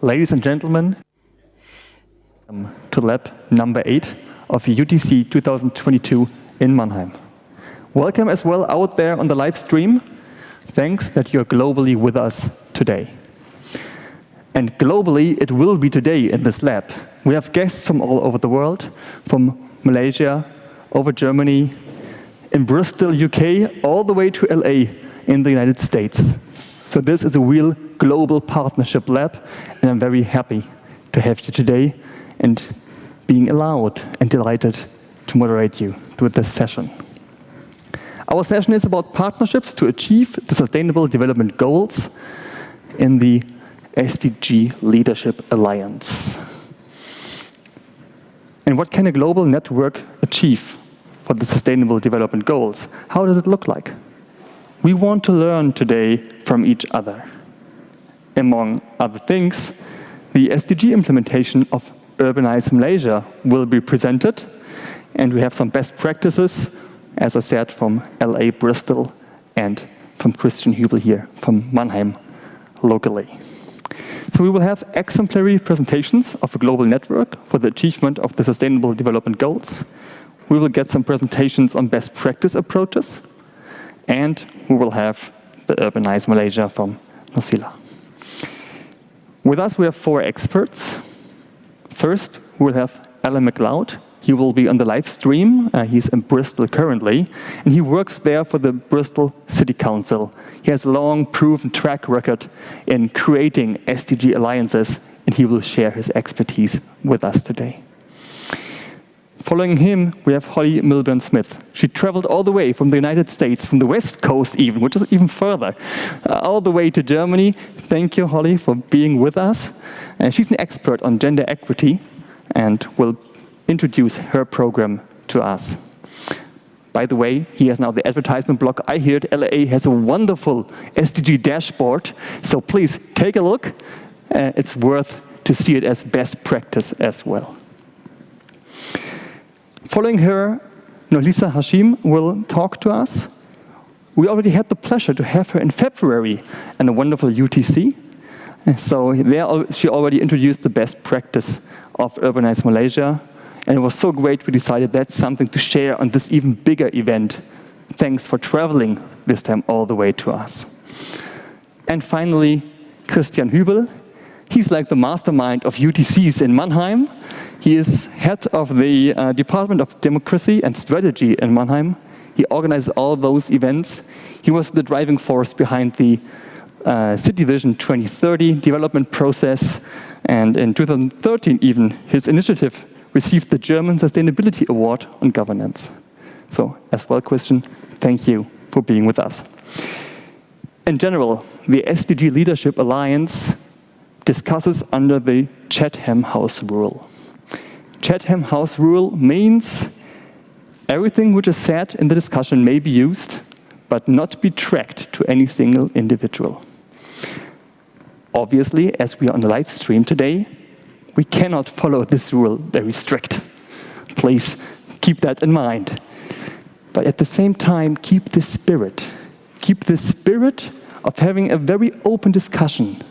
Ladies and gentlemen, to lab number 8 of UTC 2022 in Mannheim. Welcome as well out there on the live stream. Thanks that you're globally with us today. And globally, it will be today in this lab. We have guests from all over the world, from Malaysia, over Germany, in Bristol, UK, all the way to LA in the United States. So this is a real global partnership lab, and I'm very happy to have you today and being allowed and delighted to moderate you through this session. Our session is about partnerships to achieve the Sustainable Development Goals in the SDG Leadership Alliance. And what can a global network achieve for the Sustainable Development Goals? How does it look like? We want to learn today from each other. Among other things, the SDG implementation of Urbanice Malaysia will be presented, and we have some best practices, as I said, from LA, Bristol, and from Christian Hubel here, from Mannheim, locally. So we will have exemplary presentations of a global network for the achievement of the Sustainable Development Goals. We will get some presentations on best practice approaches, and we will have the Urbanize Malaysia from Nosila. With us, we have 4 experts. First, we'll have Alan Mcleod. He will be on the live stream. He's in Bristol currently, and he works there for the Bristol City Council. He has a long, proven track record in creating SDG alliances, and he will share his expertise with us today. Following him, we have Holly Milburn-Smith. She traveled all the way from the United States, from the West Coast even, which is even further, all the way to Germany. Thank you, Holly, for being with us. She's an expert on gender equity and will introduce her program to us. By the way, he has now the advertisement block. I heard LA has a wonderful SDG dashboard, so please take a look. It's worth to see it as best practice as well. Following her, Nolisa Hashim will talk to us. We already had the pleasure to have her in February in a wonderful UTC. So there she already introduced the best practice of Urbanize Malaysia. And it was so great we decided that's something to share on this even bigger event. Thanks for traveling this time all the way to us. And finally, Christian Hubel. He's like the mastermind of UTCs in Mannheim. He is head of the Department of Democracy and Strategy in Mannheim. He organizes all those events. He was the driving force behind the City Vision 2030 development process. And in 2013 even, his initiative received the German Sustainability Award on Governance. So as well, Christian, thank you for being with us. In general, the SDG Leadership Alliance discusses under the Chatham House Rule. Chatham House Rule means everything which is said in the discussion may be used, but not be tracked to any single individual. Obviously, as we are on the live stream today, we cannot follow this rule very strict. Please keep that in mind. But at the same time, keep this spirit. Keep the spirit of having a very open discussion.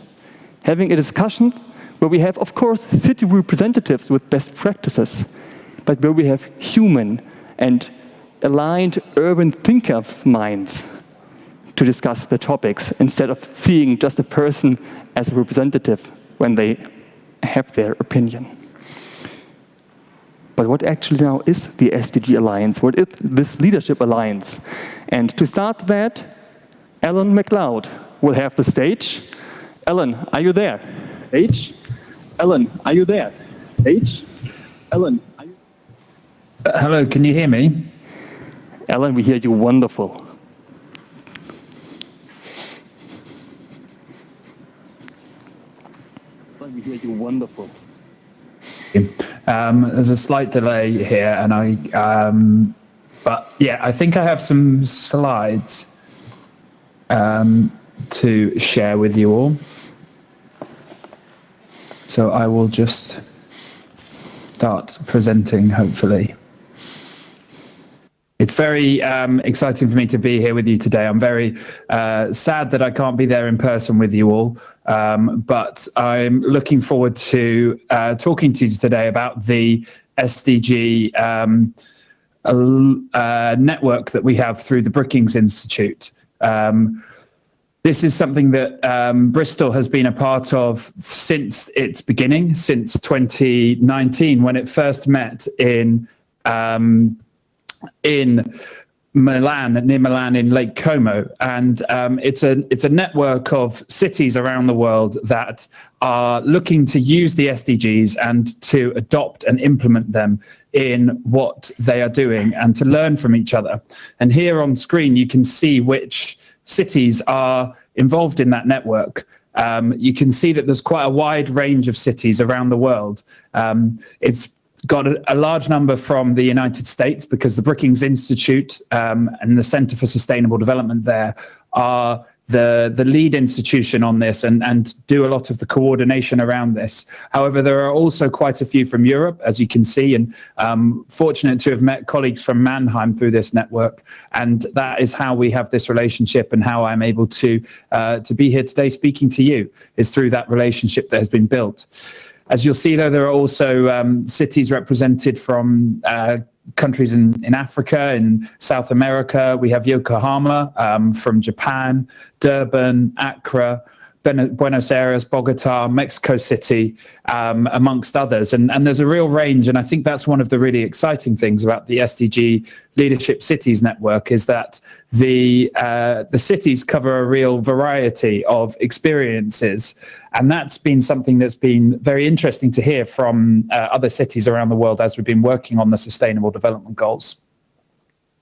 Having a discussion where we have, of course, city representatives with best practices, but where we have human and aligned urban thinkers' minds to discuss the topics, instead of seeing just a person as a representative when they have their opinion. But what actually now is the SDG Alliance? What is this Leadership Alliance? And to start that, Alan Mcleod will have the stage. Alan, are you there? H? Alan, are you there? H? Alan, are you... Hello, can you hear me? Alan, we hear you wonderful. We hear you wonderful. There's a slight delay here, and but yeah, I think I have some slides to share with you all. So I will just start presenting, hopefully. It's very exciting for me to be here with you today. I'm very sad that I can't be there in person with you all, but I'm looking forward to talking to you today about the SDG network that we have through the Brookings Institute. This is something that Bristol has been a part of since its beginning, since 2019, when it first met in Milan, near Milan in Lake Como. And it's a network of cities around the world that are looking to use the SDGs and to adopt and implement them in what they are doing and to learn from each other. And here on screen, you can see which cities are involved in that network. You can see that there's quite a wide range of cities around the world. It's got a large number from the United States because the Brookings Institute and the Center for Sustainable Development there are the lead institution on this and do a lot of the coordination around this. However, there are also quite a few from Europe, as you can see, and fortunate to have met colleagues from Mannheim through this network. And that is how we have this relationship, and how I'm able to be here today speaking to you is through that relationship that has been built. As you'll see, though, there are also cities represented from countries in Africa, in South America. We have Yokohama from Japan, Durban, Accra, Buenos Aires, Bogota, Mexico City, amongst others. And there's a real range. And I think that's one of the really exciting things about the SDG Leadership Cities Network is that the cities cover a real variety of experiences. And that's been something that's been very interesting to hear from other cities around the world as we've been working on the Sustainable Development Goals.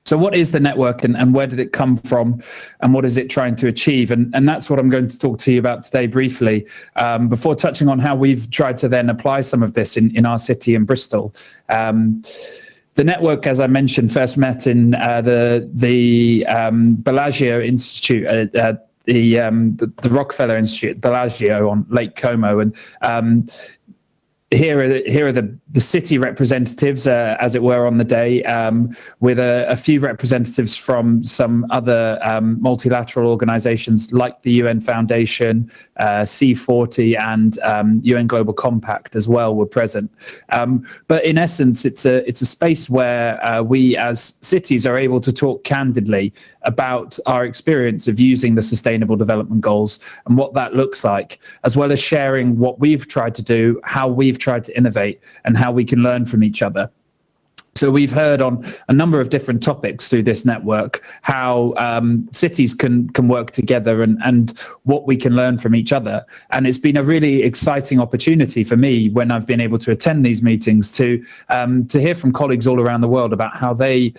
So what is the network and where did it come from and what is it trying to achieve? And that's what I'm going to talk to you about today briefly, before touching on how we've tried to then apply some of this in our city in Bristol. The network, as I mentioned, first met in the Bellagio Institute, the Rockefeller Institute, Bellagio on Lake Como. And here are the city representatives, as it were, on the day, with a few representatives from some other multilateral organizations like the UN Foundation, C40 and UN Global Compact as well were present. But in essence, it's a space where we as cities are able to talk candidly about our experience of using the Sustainable Development Goals and what that looks like, as well as sharing what we've tried to do, how we've tried to innovate, and how we can learn from each other. So we've heard on a number of different topics through this network, how cities can work together and what we can learn from each other. And it's been a really exciting opportunity for me when I've been able to attend these meetings to hear from colleagues all around the world about how they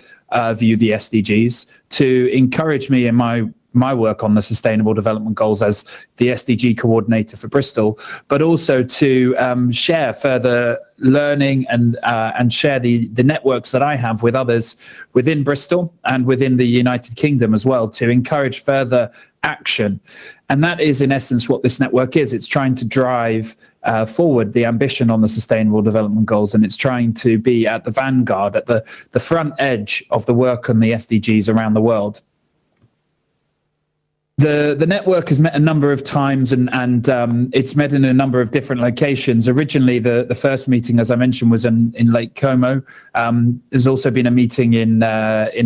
view the SDGs, to encourage me in my work on the Sustainable Development Goals as the SDG coordinator for Bristol, but also to share further learning and share the networks that I have with others within Bristol and within the United Kingdom as well, to encourage further action. And that is in essence what this network is. It's trying to drive forward the ambition on the Sustainable Development Goals, and it's trying to be at the vanguard, at the front edge of the work on the SDGs around the world. The network has met a number of times and it's met in a number of different locations. Originally, the first meeting, as I mentioned, was in Lake Como. There's also been a meeting in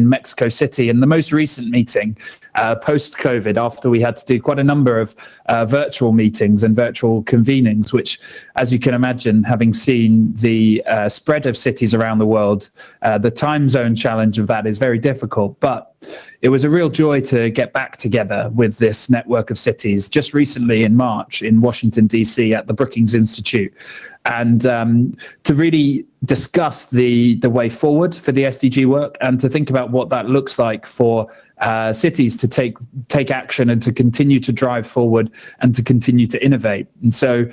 Mexico City, and the most recent meeting, post-COVID, after we had to do quite a number of virtual meetings and virtual convenings, which, as you can imagine, having seen the spread of cities around the world, the time zone challenge of that is very difficult. But it was a real joy to get back together with this network of cities just recently in March in Washington, D.C. at the Brookings Institute, and to really discuss the way forward for the SDG work and to think about what that looks like for cities to take action and to continue to drive forward and to continue to innovate. And so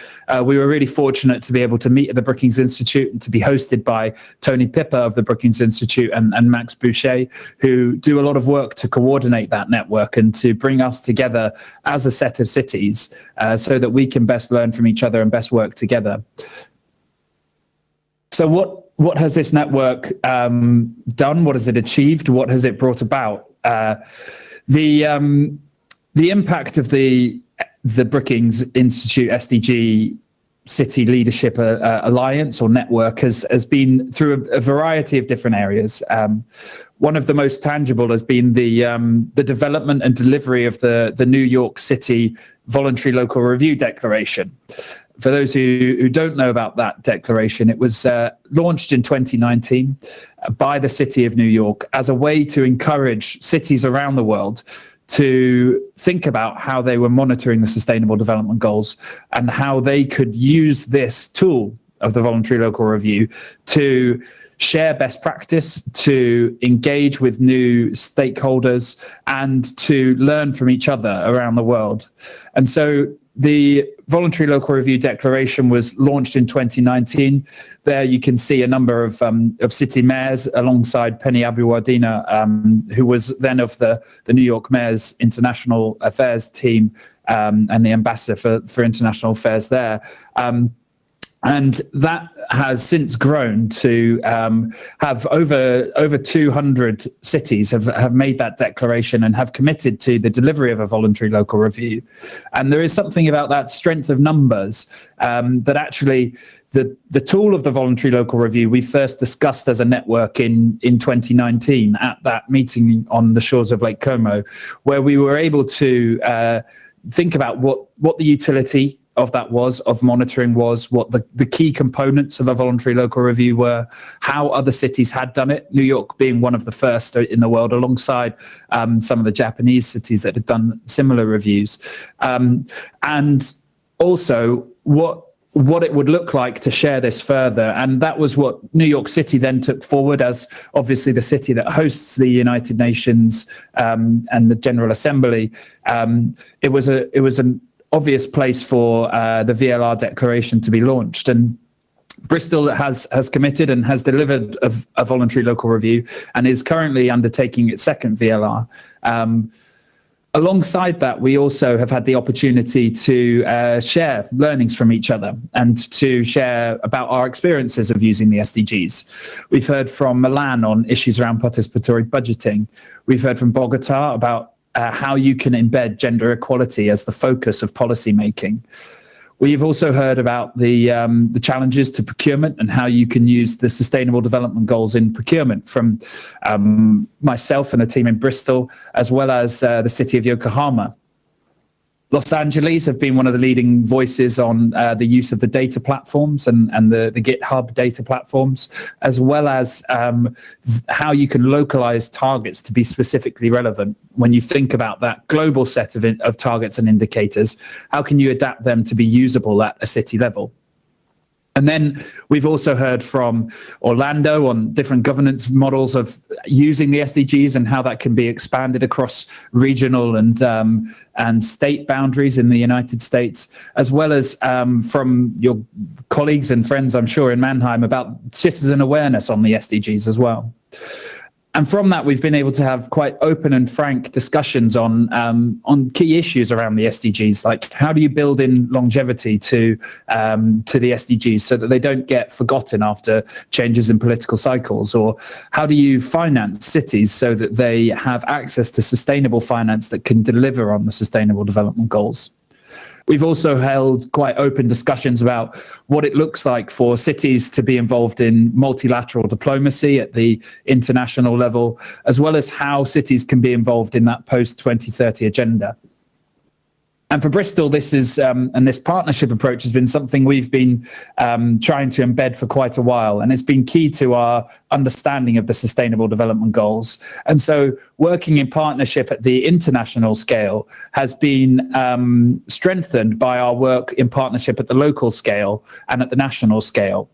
we were really fortunate to be able to meet at the Brookings Institute and to be hosted by Tony Pippa of the Brookings Institute and Max Boucher, who do a lot of work to coordinate that network and to bring us together as a set of cities so that we can best learn from each other and best work together. So what has this network done? What has it achieved? What has it brought about? The impact of the Brookings Institute SDG City Leadership Alliance or network has been through a variety of different areas. One of the most tangible has been the development and delivery of the New York City Voluntary Local Review Declaration. For those who don't know about that declaration, it was launched in 2019 by the City of New York as a way to encourage cities around the world to think about how they were monitoring the Sustainable Development Goals and how they could use this tool of the Voluntary Local Review to share best practice, to engage with new stakeholders, and to learn from each other around the world. And so the Voluntary Local Review Declaration was launched in 2019. There you can see a number of city mayors alongside Penny Abuwadina, who was then of the New York Mayor's International Affairs team and the ambassador for international affairs there. And that has since grown to have over 200 cities have made that declaration and have committed to the delivery of a voluntary local review. And there is something about that strength of numbers that actually the tool of the voluntary local review we first discussed as a network in 2019 at that meeting on the shores of Lake Como, where we were able to think about what the utility of that was, of monitoring was, what the key components of a voluntary local review were, how other cities had done it, New York being one of the first in the world, alongside some of the Japanese cities that had done similar reviews. And also what it would look like to share this further. And that was what New York City then took forward as obviously the city that hosts the United Nations and the General Assembly. It was an obvious place for the VLR declaration to be launched. And Bristol has committed and has delivered a voluntary local review and is currently undertaking its second VLR. Alongside that, we also have had the opportunity to share learnings from each other and to share about our experiences of using the SDGs. We've heard from Milan on issues around participatory budgeting. We've heard from Bogota about how you can embed gender equality as the focus of policy making. We've also heard about the challenges to procurement and how you can use the Sustainable Development Goals in procurement from myself and a team in Bristol, as well as the city of Yokohama. Los Angeles have been one of the leading voices on the use of the data platforms and the GitHub data platforms, as well as how you can localize targets to be specifically relevant. When you think about that global set of targets and indicators, how can you adapt them to be usable at a city level? And then we've also heard from Orlando on different governance models of using the SDGs and how that can be expanded across regional and state boundaries in the United States, as well as from your colleagues and friends, I'm sure, in Mannheim about citizen awareness on the SDGs as well. And from that, we've been able to have quite open and frank discussions on key issues around the SDGs, like how do you build in longevity to the SDGs so that they don't get forgotten after changes in political cycles, or how do you finance cities so that they have access to sustainable finance that can deliver on the Sustainable Development Goals. We've also held quite open discussions about what it looks like for cities to be involved in multilateral diplomacy at the international level, as well as how cities can be involved in that post-2030 agenda. And for Bristol, this is and this partnership approach has been something we've been trying to embed for quite a while, and it's been key to our understanding of the Sustainable Development Goals. And so working in partnership at the international scale has been strengthened by our work in partnership at the local scale and at the national scale.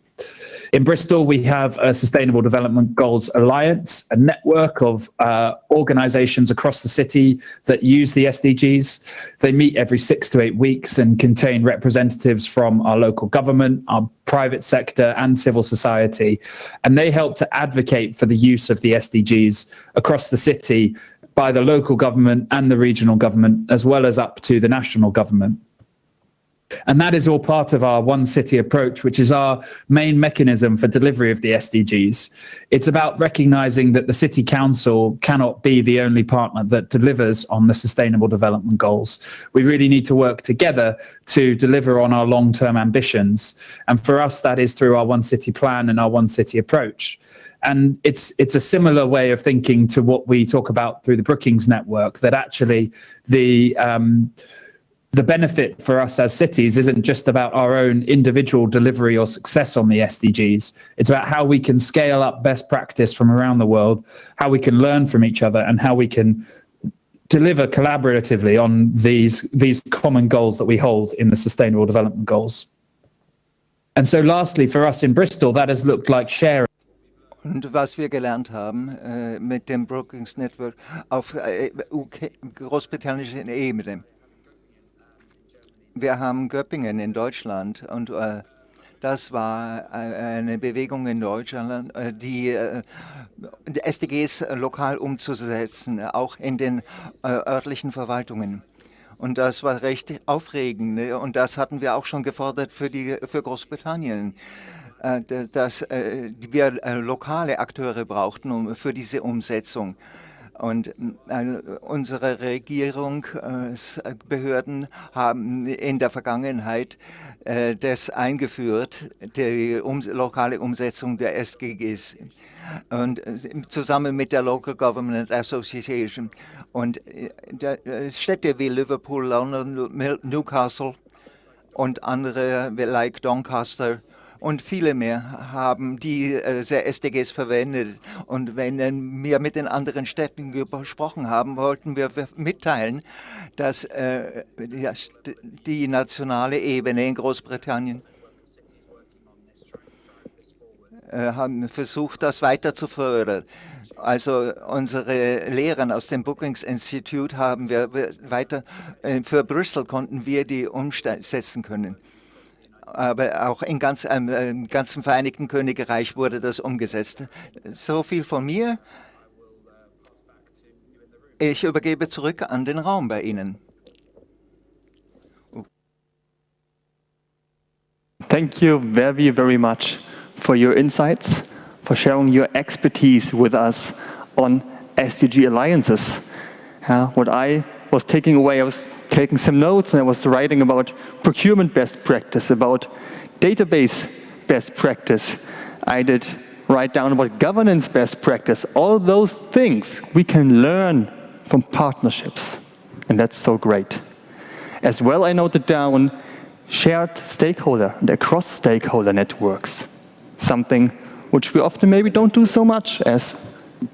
In Bristol, we have a Sustainable Development Goals Alliance, a network of organisations across the city that use the SDGs. They meet every 6 to 8 weeks and contain representatives from our local government, our private sector and civil society. And they help to advocate for the use of the SDGs across the city by the local government and the regional government, as well as up to the national government. And that is all part of our One City approach, which is our main mechanism for delivery of the SDGs. It's about recognizing that the City Council cannot be the only partner that delivers on the Sustainable Development Goals. We really need to work together to deliver on our long-term ambitions. And for us, that is through our One City plan and our One City approach. And it's a similar way of thinking to what we talk about through the Brookings Network, that actually the benefit for us as cities isn't just about our own individual delivery or success on the SDGs. It's about how we can scale up best practice from around the world, how we can learn from each other, and how we can deliver collaboratively on these common goals that we hold in the Sustainable Development Goals. And so lastly, for us in Bristol, that has looked like sharing. Und was wir gelernt haben mit dem Brookings Network auf großbritannischer Ebene. Wir haben Göppingen in Deutschland und das war eine Bewegung in Deutschland, die SDGs lokal umzusetzen, auch in den örtlichen Verwaltungen. Und das war recht aufregend, ne? Und das hatten wir auch schon gefordert für Großbritannien, dass wir lokale Akteure brauchten für diese Umsetzung. Und unsere Regierungsbehörden haben in der Vergangenheit das eingeführt, die lokale Umsetzung der SDGs. Und zusammen mit der Local Government Association. Und Städte wie Liverpool, London, Newcastle und andere like Doncaster und viele mehr haben diese SDGs verwendet. Und wenn wir mit den anderen Städten gesprochen haben, wollten wir mitteilen, dass die nationale Ebene in Großbritannien haben versucht, das weiter zu fördern. Also unsere Lehren aus dem Brookings Institute haben wir weiter, für Bristol konnten wir die umsetzen können. Aber auch im ganzen Vereinigten Königreich wurde das umgesetzt. So viel von mir. Ich übergebe zurück an den Raum bei Ihnen. Thank you very, very much for your insights, for sharing your expertise with us on SDG alliances. What I was taking away, I was taking some notes and I was writing about procurement best practice, about database best practice. I did write down about governance best practice. All those things we can learn from partnerships, and that's so great. As well, I noted down shared stakeholder and across stakeholder networks, something which we often maybe don't do so much, as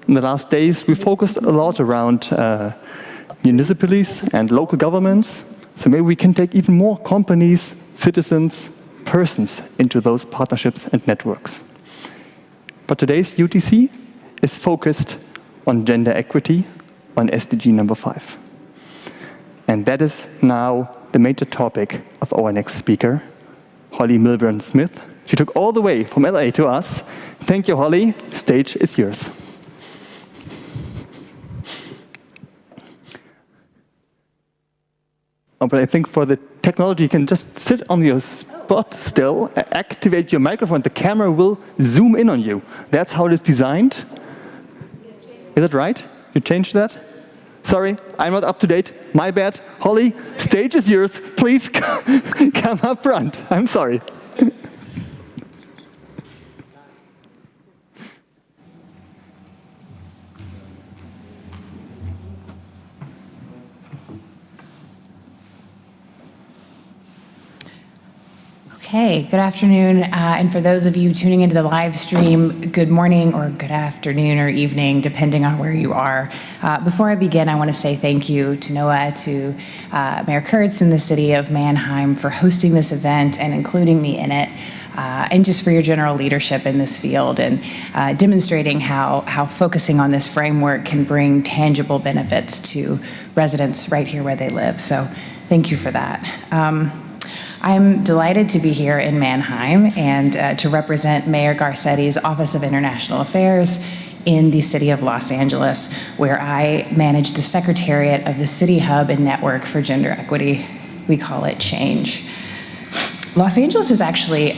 in the last days we focused a lot around municipalities and local governments. So maybe we can take even more companies, citizens, persons into those partnerships and networks. But today's UTC is focused on gender equity, on SDG number 5. And that is now the major topic of our next speaker, Holly Milburn Smith. She took all the way from LA to us. Thank you, Holly. Stage is yours. But I think for the technology, you can just sit on your spot still, activate your microphone, the camera will zoom in on you. That's how it is designed. Is that right? You changed that? Sorry, I'm not up to date. My bad. Holly, stage is yours. Please come up front. I'm sorry. Okay, good afternoon, and for those of you tuning into the live stream, good morning or good afternoon or evening, depending on where you are. Before I begin, I want to say thank you to Noah, to Mayor Kurtz and the city of Mannheim for hosting this event and including me in it, and just for your general leadership in this field and demonstrating how focusing on this framework can bring tangible benefits to residents right here where they live. So thank you for that. I'm delighted to be here in Mannheim and to represent Mayor Garcetti's Office of International Affairs in the city of Los Angeles, where I manage the Secretariat of the City Hub and Network for Gender Equity. We call it CHANGE. Los Angeles is actually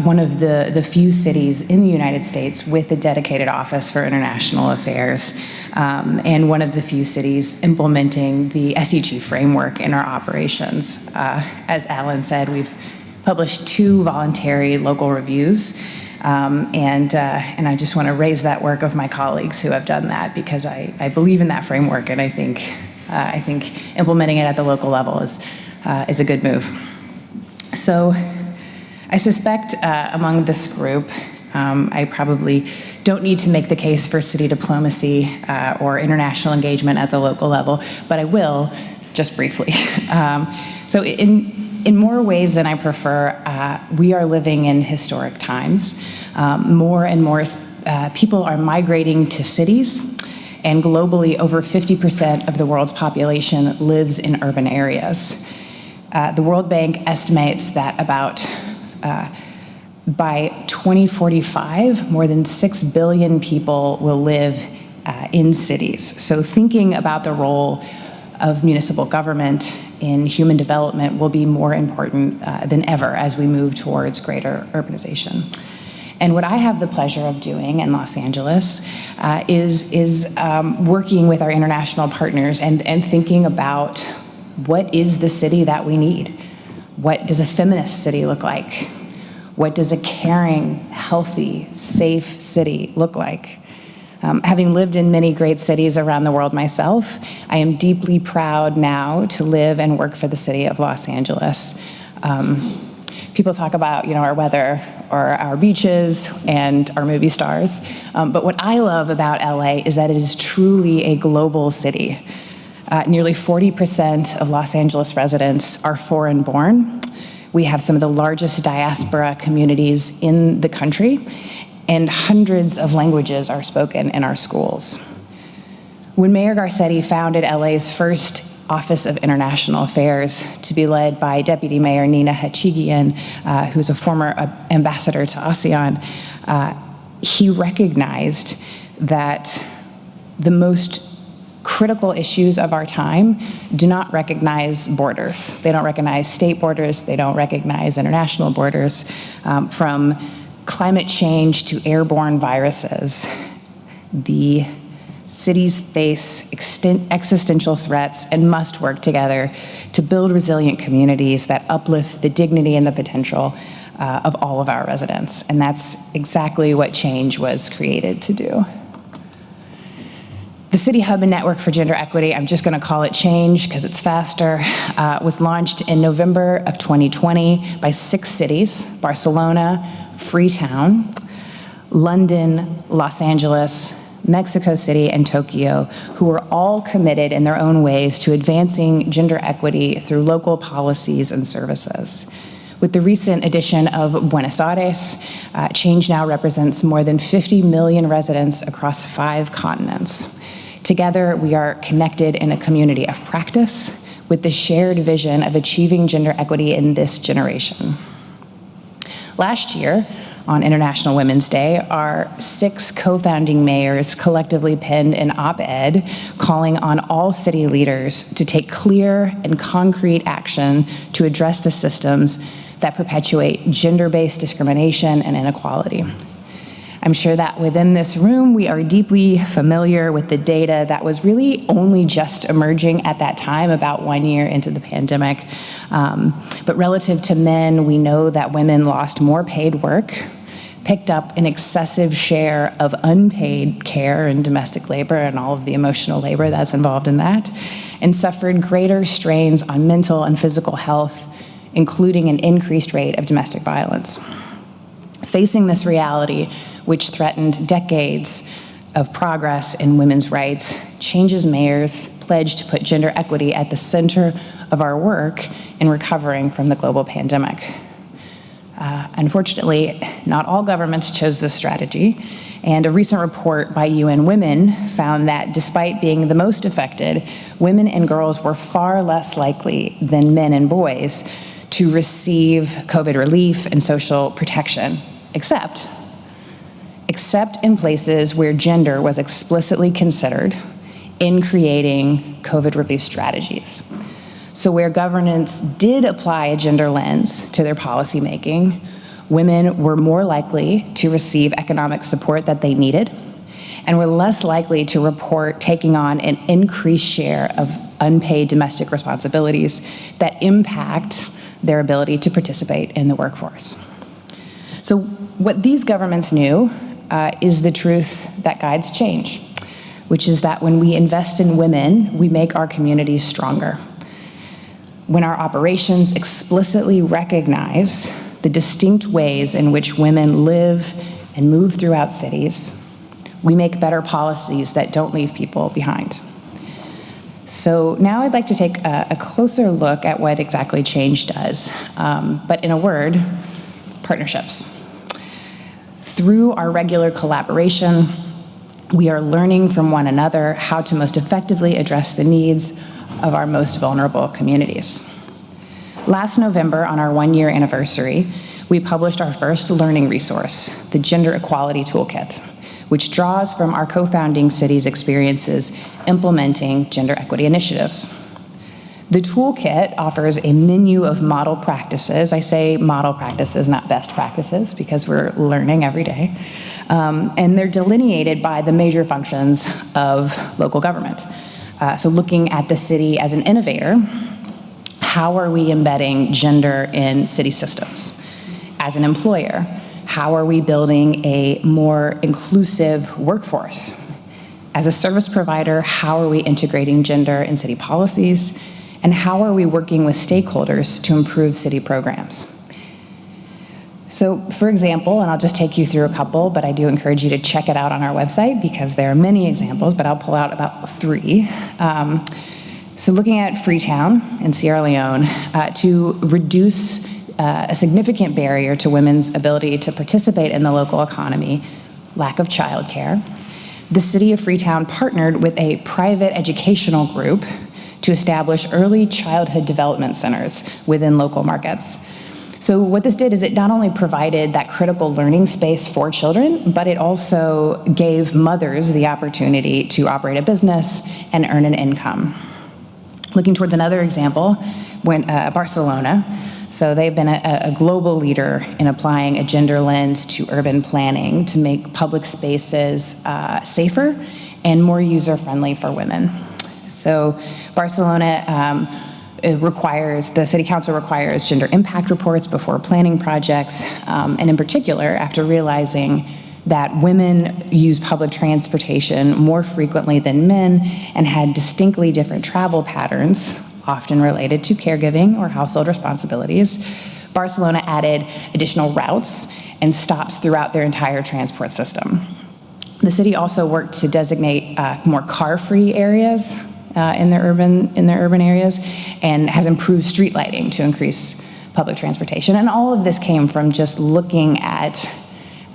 one of the few cities in the United States with a dedicated office for international affairs, and one of the few cities implementing the SDG framework in our operations. As Alan said, we've published 2 voluntary local reviews, and I just want to raise that work of my colleagues who have done that, because I believe in that framework, and I think implementing it at the local level is a good move. So I suspect among this group, I probably don't need to make the case for city diplomacy or international engagement at the local level, but I will, just briefly. So in more ways than I prefer, we are living in historic times. More and more people are migrating to cities, and globally, over 50% of the world's population lives in urban areas. The World Bank estimates that by 2045, more than 6 billion people will live in cities. So thinking about the role of municipal government in human development will be more important than ever as we move towards greater urbanization. And what I have the pleasure of doing in Los Angeles is working with our international partners and thinking about what is the city that we need? What does a feminist city look like? What does a caring, healthy, safe city look like? Having lived in many great cities around the world myself, I am deeply proud now to live and work for the city of Los Angeles. People talk about, our weather or our beaches and our movie stars, but what I love about LA is that it is truly a global city. Nearly 40% of Los Angeles residents are foreign-born. We have some of the largest diaspora communities in the country, and hundreds of languages are spoken in our schools. When Mayor Garcetti founded LA's first Office of International Affairs, to be led by Deputy Mayor Nina Hachigian, who's a former ambassador to ASEAN, he recognized that the most critical issues of our time do not recognize borders. They don't recognize state borders. They don't recognize international borders. From climate change to airborne viruses, the cities face existential threats and must work together to build resilient communities that uplift the dignity and the potential of all of our residents. And that's exactly what Change was created to do. The City Hub and Network for Gender Equity, I'm just going to call it Change because it's faster, was launched in November of 2020 by 6 cities: Barcelona, Freetown, London, Los Angeles, Mexico City, and Tokyo, who are all committed in their own ways to advancing gender equity through local policies and services. With the recent addition of Buenos Aires, Change now represents more than 50 million residents across 5 continents. Together, we are connected in a community of practice with the shared vision of achieving gender equity in this generation. Last year, on International Women's Day, our 6 co-founding mayors collectively penned an op-ed calling on all city leaders to take clear and concrete action to address the systems that perpetuate gender-based discrimination and inequality. I'm sure that within this room, we are deeply familiar with the data that was really only just emerging at that time, about 1 year into the pandemic. But relative to men, we know that women lost more paid work, picked up an excessive share of unpaid care and domestic labor and all of the emotional labor that's involved in that, and suffered greater strains on mental and physical health, including an increased rate of domestic violence. Facing this reality, which threatened decades of progress in women's rights, Change's mayors pledged to put gender equity at the center of our work in recovering from the global pandemic. Unfortunately, not all governments chose this strategy, and a recent report by UN Women found that despite being the most affected, women and girls were far less likely than men and boys to receive COVID relief and social protection, except in places where gender was explicitly considered in creating COVID relief strategies. So where governance did apply a gender lens to their policymaking, women were more likely to receive economic support that they needed, and were less likely to report taking on an increased share of unpaid domestic responsibilities that impact their ability to participate in the workforce. So what these governments knew is the truth that guides change, which is that when we invest in women, we make our communities stronger. When our operations explicitly recognize the distinct ways in which women live and move throughout cities, we make better policies that don't leave people behind. So now I'd like to take a closer look at what exactly change does, but in a word, partnerships. Through our regular collaboration, we are learning from one another how to most effectively address the needs of our most vulnerable communities. Last November, on our 1-year anniversary, we published our first learning resource, the Gender Equality Toolkit, which draws from our co-founding cities' experiences implementing gender equity initiatives. The toolkit offers a menu of model practices. I say model practices, not best practices, because we're learning every day. And they're delineated by the major functions of local government. So looking at the city as an innovator, how are we embedding gender in city systems? As an employer, how are we building a more inclusive workforce? As a service provider, how are we integrating gender in city policies? And how are we working with stakeholders to improve city programs? So, for example, and I'll just take you through a couple, but I do encourage you to check it out on our website because there are many examples, but I'll pull out about 3. So looking at Freetown in Sierra Leone, to reduce a significant barrier to women's ability to participate in the local economy, lack of childcare, the city of Freetown partnered with a private educational group to establish early childhood development centers within local markets. So what this did is it not only provided that critical learning space for children, but it also gave mothers the opportunity to operate a business and earn an income. Looking towards another example, when Barcelona, so they've been a global leader in applying a gender lens to urban planning to make public spaces safer and more user-friendly for women. So Barcelona the city council requires gender impact reports before planning projects, and in particular, after realizing that women use public transportation more frequently than men and had distinctly different travel patterns, often related to caregiving or household responsibilities, Barcelona added additional routes and stops throughout their entire transport system. The city also worked to designate more car-free areas in their urban areas, and has improved street lighting to increase public transportation. And all of this came from just looking at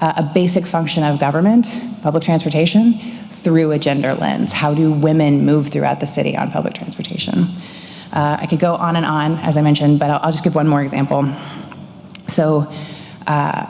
a basic function of government, public transportation, through a gender lens. How do women move throughout the city on public transportation? I could go on and on, as I mentioned, but I'll just give one more example. So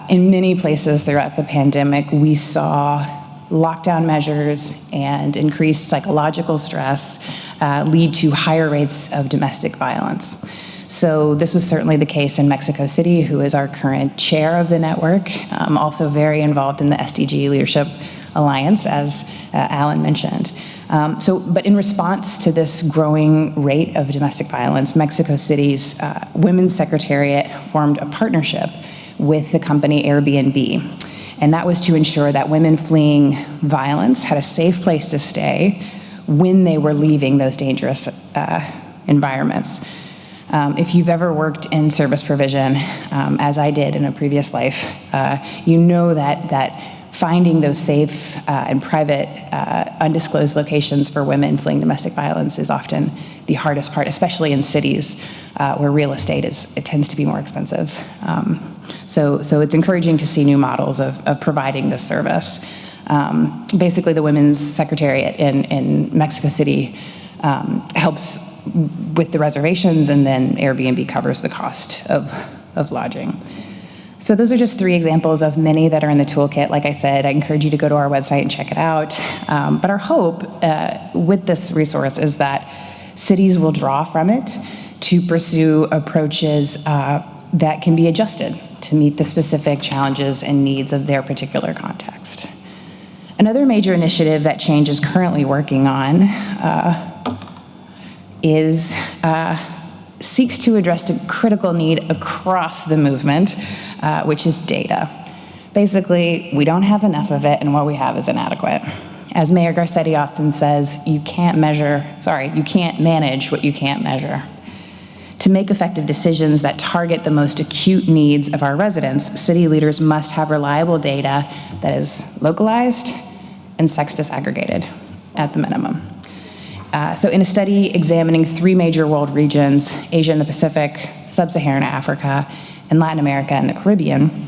in many places throughout the pandemic, we saw lockdown measures and increased psychological stress lead to higher rates of domestic violence. So this was certainly the case in Mexico City, who is our current chair of the network, also very involved in the Sdg Leadership Alliance, as Alan mentioned. But in response to this growing rate of domestic violence, Mexico City's Women's Secretariat formed a partnership with the company Airbnb. And that was to ensure that women fleeing violence had a safe place to stay when they were leaving those dangerous environments. If you've ever worked in service provision, as I did in a previous life, you know that finding those safe and private, undisclosed locations for women fleeing domestic violence is often the hardest part, especially in cities where real estate tends to be more expensive. So it's encouraging to see new models of providing this service. Basically, the Women's Secretariat in Mexico City helps with the reservations, and then Airbnb covers the cost of lodging. So those are just 3 examples of many that are in the toolkit. Like I said, I encourage you to go to our website and check it out. But our hope with this resource is that cities will draw from it to pursue approaches that can be adjusted to meet the specific challenges and needs of their particular context. Another major initiative that Change is currently working on seeks to address a critical need across the movement, which is data. Basically, we don't have enough of it, and what we have is inadequate. As Mayor Garcetti often says, you can't manage what you can't measure. To make effective decisions that target the most acute needs of our residents, city leaders must have reliable data that is localized and sex disaggregated at the minimum. So in a study examining 3 major world regions, Asia and the Pacific, Sub-Saharan Africa, and Latin America and the Caribbean,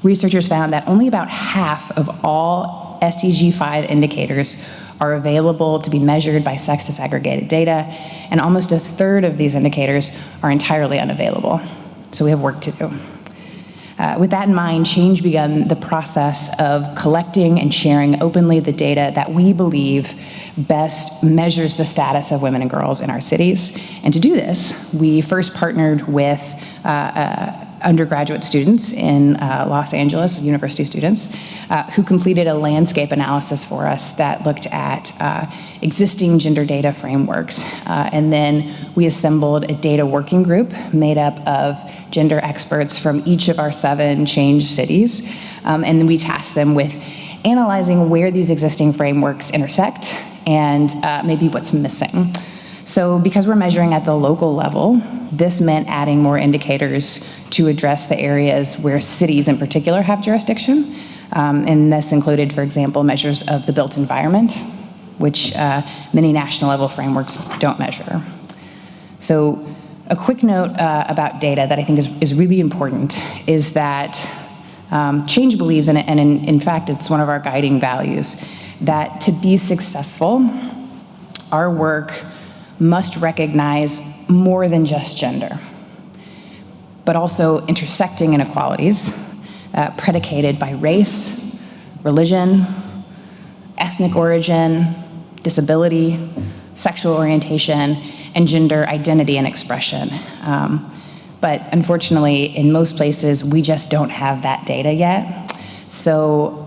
researchers found that only about half of all SDG 5 indicators are available to be measured by sex disaggregated data, and almost a third of these indicators are entirely unavailable. So we have work to do. With that in mind, Change began the process of collecting and sharing openly the data that we believe best measures the status of women and girls in our cities. And to do this, we first partnered with undergraduate students in Los Angeles, university students, who completed a landscape analysis for us that looked at existing gender data frameworks. And then we assembled a data working group made up of gender experts from each of our 7 Change cities. And then we tasked them with analyzing where these existing frameworks intersect and maybe what's missing. So because we're measuring at the local level, this meant adding more indicators to address the areas where cities in particular have jurisdiction. And this included, for example, measures of the built environment, which many national level frameworks don't measure. So a quick note about data that I think is really important is that Change believes in it, and in fact, it's one of our guiding values, that to be successful, our work must recognize more than just gender, but also intersecting inequalities predicated by race, religion, ethnic origin, disability, sexual orientation, and gender identity and expression. But unfortunately, in most places, we just don't have that data yet. So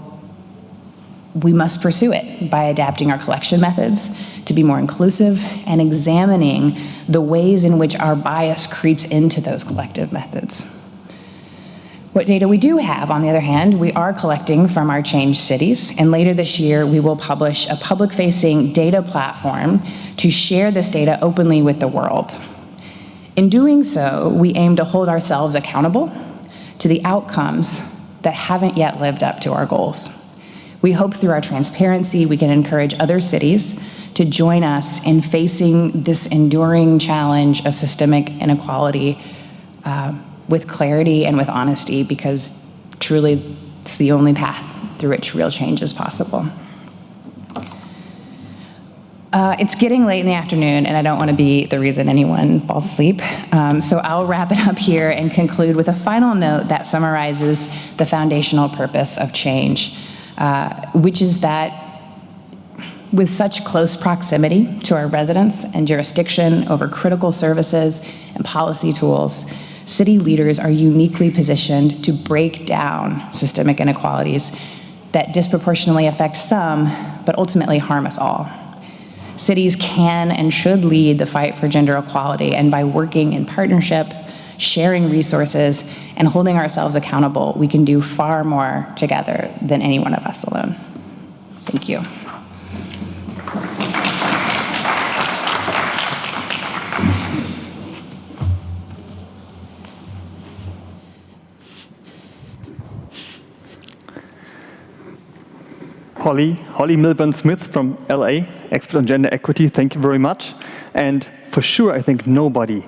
we must pursue it by adapting our collection methods to be more inclusive and examining the ways in which our bias creeps into those collective methods. What data we do have, on the other hand, we are collecting from our Change cities, and later this year we will publish a public-facing data platform to share this data openly with the world. In doing so, we aim to hold ourselves accountable to the outcomes that haven't yet lived up to our goals. We hope through our transparency we can encourage other cities to join us in facing this enduring challenge of systemic inequality with clarity and with honesty, because truly it's the only path through which real change is possible. It's getting late in the afternoon, and I don't want to be the reason anyone falls asleep. So I'll wrap it up here and conclude with a final note that summarizes the foundational purpose of Change, which is that with such close proximity to our residents and jurisdiction over critical services and policy tools, city leaders are uniquely positioned to break down systemic inequalities that disproportionately affect some, but ultimately harm us all. Cities can and should lead the fight for gender equality, and by working in partnership, sharing resources, and holding ourselves accountable, we can do far more together than any one of us alone. Thank you. Holly Milburn-Smith from LA, expert on gender equity, thank you very much. And for sure, I think nobody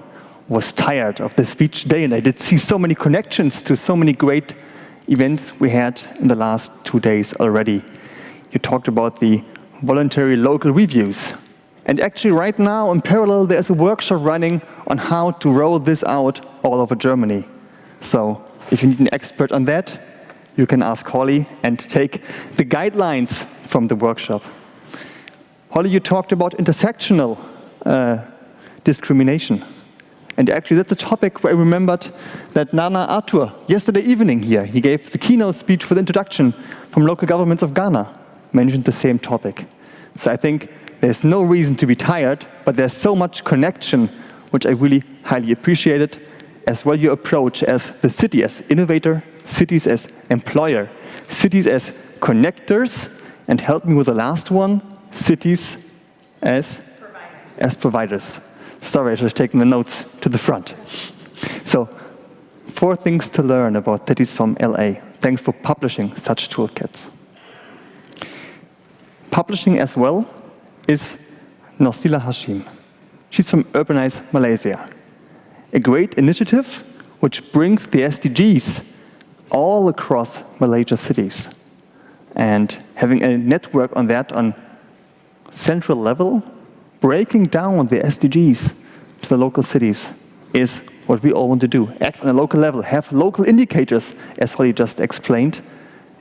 was tired of the speech today, and I did see so many connections to so many great events we had in the last 2 days already. You talked about the voluntary local reviews. And actually right now, in parallel, there's a workshop running on how to roll this out all over Germany. So if you need an expert on that, you can ask Holly and take the guidelines from the workshop. Holly, you talked about intersectional discrimination. And actually, that's a topic where I remembered that Nana Arthur, yesterday evening here, he gave the keynote speech for the introduction from local governments of Ghana, mentioned the same topic. So I think there's no reason to be tired, but there's so much connection, which I really highly appreciated, as well your approach as the city as innovator, cities as employer, cities as connectors, and help me with the last one, cities as providers. Sorry, I should have taken the notes to the front. So, 4 things to learn about cities from LA. Thanks for publishing such toolkits. Publishing as well is Nosila Hashim. She's from Urbanice, Malaysia. A great initiative which brings the SDGs all across Malaysia cities. And having a network on that on central level, breaking down the SDGs to the local cities is what we all want to do. Act on a local level, have local indicators, as Holly just explained.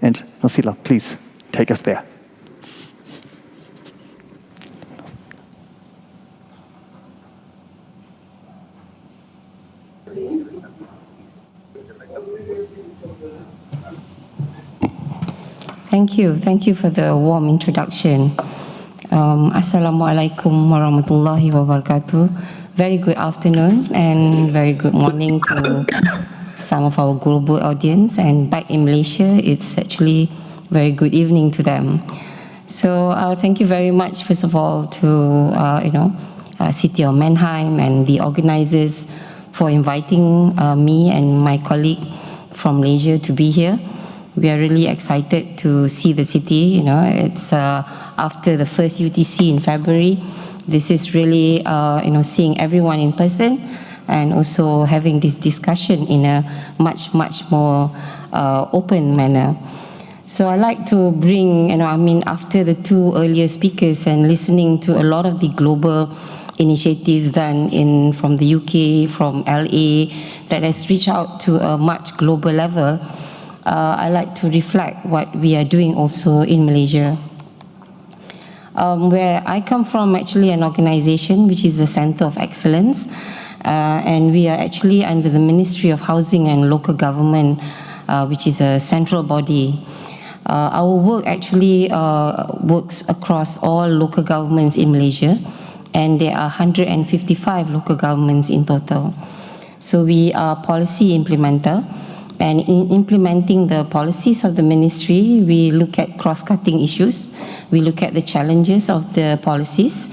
And Nosila, please take us there. Thank you for the warm introduction. Assalamualaikum warahmatullahi wabarakatuh. Very good afternoon and very good morning to some of our global audience. And back in Malaysia, it's actually very good evening to them. So thank you very much, first of all, to City of Mannheim and the organizers for inviting me and my colleague from Malaysia to be here. We are really excited to see the city. It's after the first UTC in February. This is really, seeing everyone in person and also having this discussion in a much more open manner. So I like to bring, after the 2 earlier speakers and listening to a lot of the global initiatives done from the UK, from LA, that has reached out to a much global level. I like to reflect what we are doing also in Malaysia. Where I come from, actually an organization which is the Center of Excellence, and we are actually under the Ministry of Housing and Local Government, which is a central body. Our work actually works across all local governments in Malaysia, and there are 155 local governments in total. So we are policy implementer. And in implementing the policies of the ministry, we look at cross-cutting issues. We look at the challenges of the policies.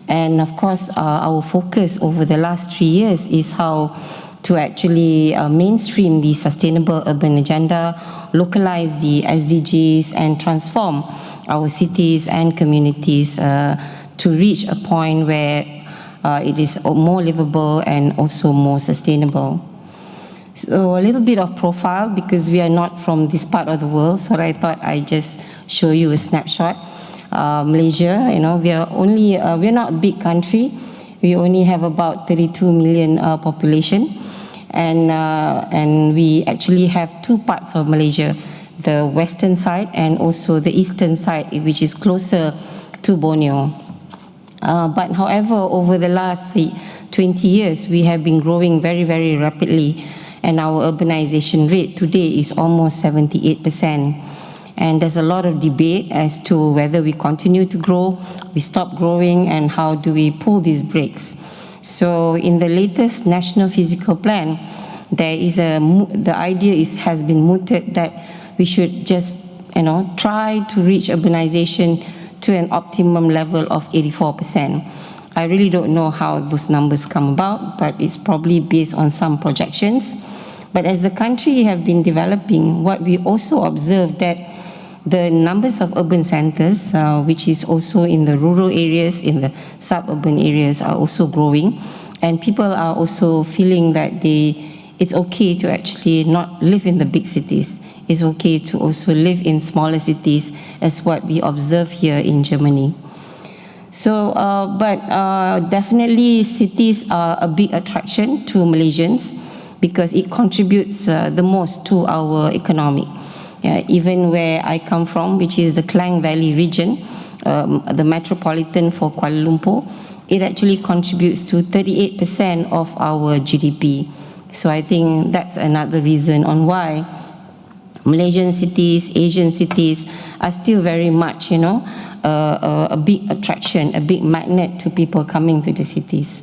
And of course, our focus over the last 3 years is how to actually mainstream the sustainable urban agenda, localize the SDGs, and transform our cities and communities to reach a point where it is more livable and also more sustainable. So a little bit of profile, because we are not from this part of the world, so I thought I'd just show you a snapshot. Malaysia, we're not a big country. We only have about 32 million population, and we actually have 2 parts of Malaysia, the western side and also the eastern side, which is closer to Borneo. But however, over the last 20 years, we have been growing very, very rapidly. And our urbanization rate today is almost 78%. And there's a lot of debate as to whether we continue to grow, we stop growing, and how do we pull these brakes. So in the latest National Physical Plan, there is the idea has been mooted that we should just try to reach urbanization to an optimum level of 84%. I really don't know how those numbers come about, but it's probably based on some projections. But as the country have been developing, what we also observe that the numbers of urban centers, which is also in the rural areas, in the suburban areas, are also growing. And people are also feeling that it's okay to actually not live in the big cities. It's okay to also live in smaller cities, as what we observe here in Germany. So, definitely cities are a big attraction to Malaysians because it contributes the most to our economy. Even where I come from, which is the Klang Valley region, the metropolitan for Kuala Lumpur, it actually contributes to 38% of our GDP. So I think that's another reason on why Malaysian cities, Asian cities are still very much, a big attraction, a big magnet to people coming to the cities.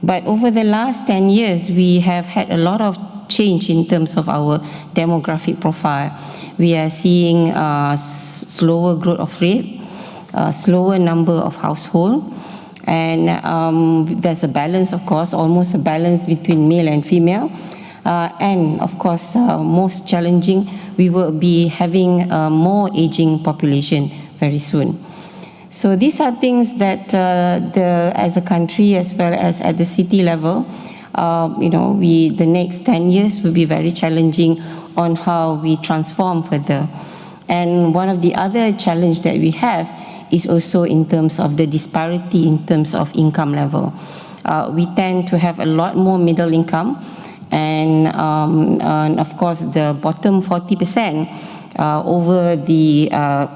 But over the last 10 years, we have had a lot of change in terms of our demographic profile. We are seeing slower growth of rate, slower number of household, and there's a balance, of course, almost a balance between male and female. And of course, most challenging, we will be having more aging population very soon. So these are things that as a country as well as at the city level, the next 10 years will be very challenging on how we transform further. And one of the other challenge that we have is also in terms of the disparity in terms of income level. We tend to have a lot more middle income, and of course the bottom 40% over the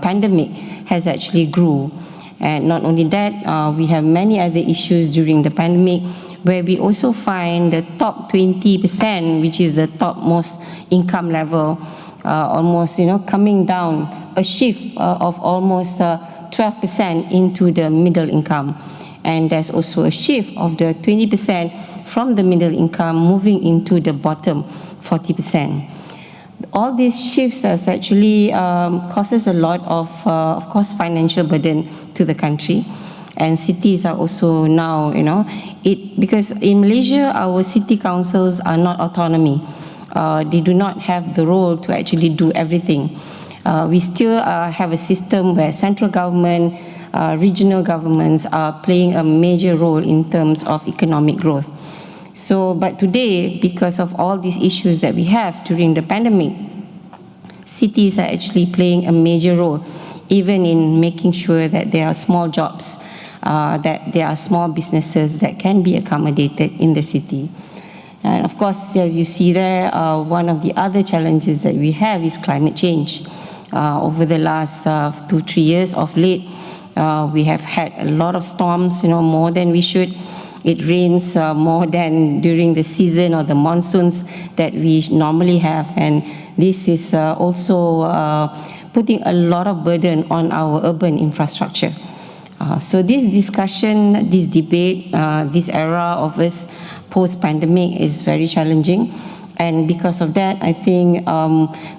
pandemic has actually grew. And not only that, we have many other issues during the pandemic where we also find the top 20%, which is the topmost income level, almost coming down, a shift of almost 12% into the middle income. And there's also a shift of the 20% from the middle income moving into the bottom 40%. All these shifts has actually causes a lot of course, financial burden to the country. And cities are also now, because in Malaysia, our city councils are not autonomy. They do not have the role to actually do everything. We still have a system where central government, regional governments are playing a major role in terms of economic growth. So, but today, because of all these issues that we have during the pandemic, cities are actually playing a major role, even in making sure that there are small jobs, that there are small businesses that can be accommodated in the city. And of course, as you see there, one of the other challenges that we have is climate change. Over the last 2-3 years of late, we have had a lot of storms, more than we should. It rains more than during the season or the monsoons that we normally have, and this is also putting a lot of burden on our urban infrastructure. So this discussion, this debate, this era of us post-pandemic is very challenging. And because of that, I think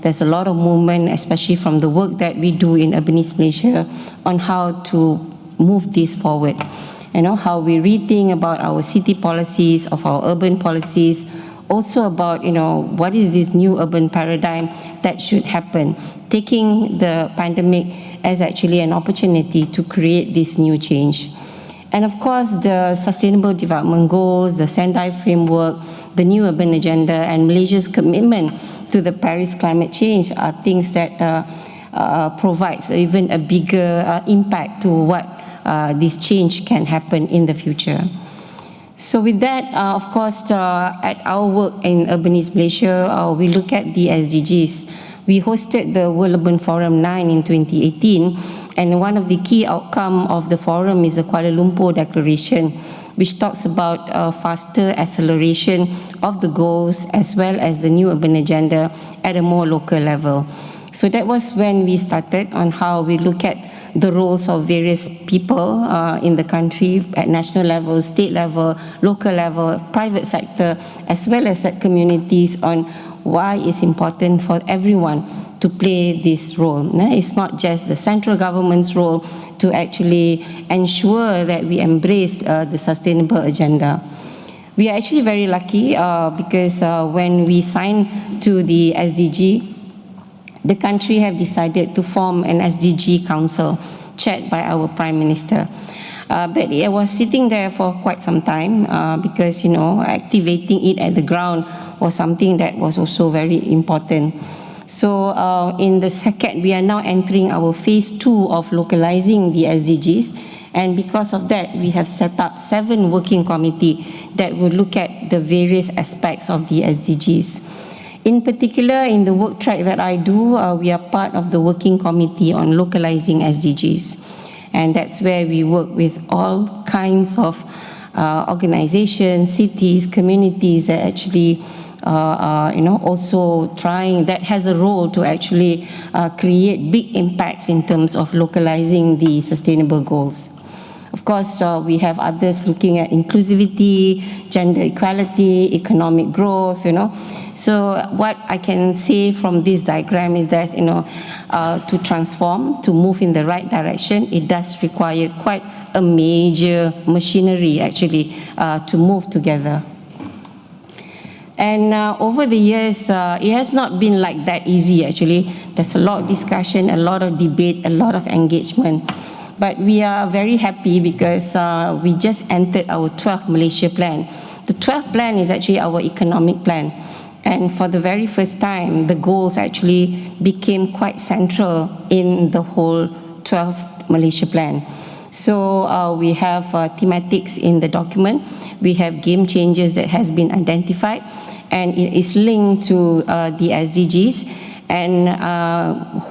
there's a lot of movement, especially from the work that we do in Urbanice Malaysia, on how to move this forward. How we rethink about our city policies, of our urban policies, also about, what is this new urban paradigm that should happen, taking the pandemic as actually an opportunity to create this new change. And of course, the Sustainable Development Goals, the Sendai Framework, the New Urban Agenda, and Malaysia's commitment to the Paris climate change are things that provides even a bigger impact to what this change can happen in the future. So with that, of course, at our work in Urbanice Malaysia, we look at the SDGs. We hosted the World Urban Forum 9 in 2018, and one of the key outcomes of the forum is the Kuala Lumpur Declaration, which talks about faster acceleration of the goals as well as the new urban agenda at a more local level. So that was when we started on how we look at the roles of various people in the country at national level, state level, local level, private sector, as well as at communities on why it's important for everyone to play this role. It's not just the central government's role to actually ensure that we embrace the sustainable agenda. We are actually very lucky because when we signed to the SDG, the country have decided to form an SDG council chaired by our Prime Minister. But it was sitting there for quite some time because, activating it at the ground was something that was also very important. So in the second, we are now entering our phase 2 of localizing the SDGs. And because of that, we have set up 7 working committees that will look at the various aspects of the SDGs. In particular, in the work track that I do, we are part of the working committee on localizing SDGs. And that's where we work with all kinds of organizations, cities, communities that actually also trying, that has a role to actually create big impacts in terms of localizing the sustainable goals. Of course, we have others looking at inclusivity, gender equality, economic growth, So what I can say from this diagram is that, to transform, to move in the right direction, it does require quite a major machinery, actually, to move together. And over the years, it has not been like that easy, actually. There's a lot of discussion, a lot of debate, a lot of engagement. But we are very happy because we just entered our 12th Malaysia Plan. The 12th plan is actually our economic plan. And for the very first time, the goals actually became quite central in the whole 12th Malaysia Plan. So we have thematics in the document. We have game changers that has been identified, and it is linked to the SDGs. And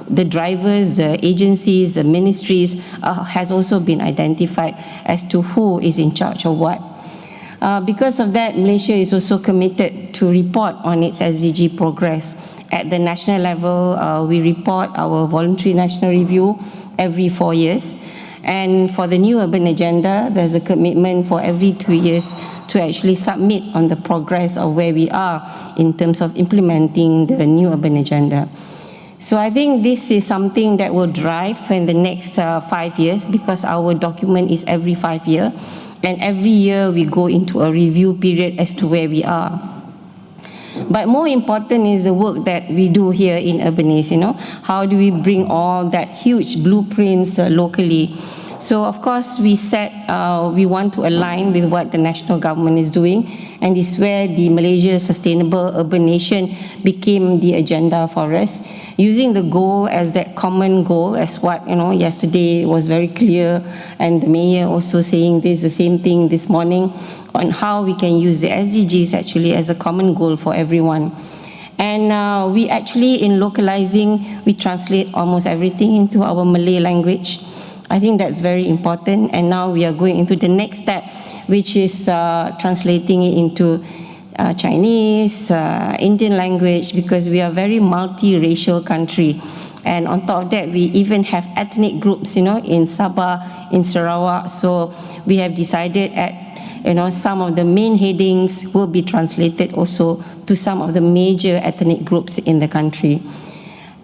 the drivers, the agencies, the ministries has also been identified as to who is in charge of what. Because of that, Malaysia is also committed to report on its SDG progress. At the national level, we report our voluntary national review every 4 years. And for the new urban agenda, there's a commitment for every 2 years to actually submit on the progress of where we are in terms of implementing the new urban agenda. So I think this is something that will drive in the next 5 years, because our document is every 5 years, and every year we go into a review period as to where we are. But more important is the work that we do here in Urbanice, How do we bring all that huge blueprints locally? So of course we want to align with what the national government is doing, and this is where the Malaysia Sustainable Urban Nation became the agenda for us, using the goal as that common goal, as what yesterday was very clear, and the mayor also saying this, the same thing this morning, on how we can use the SDGs actually as a common goal for everyone. And we actually, in localizing, we translate almost everything into our Malay language. I think that's very important, and now we are going into the next step, which is translating it into Chinese, Indian language, because we are a very multiracial country. And on top of that, we even have ethnic groups, in Sabah, in Sarawak. So we have decided some of the main headings will be translated also to some of the major ethnic groups in the country.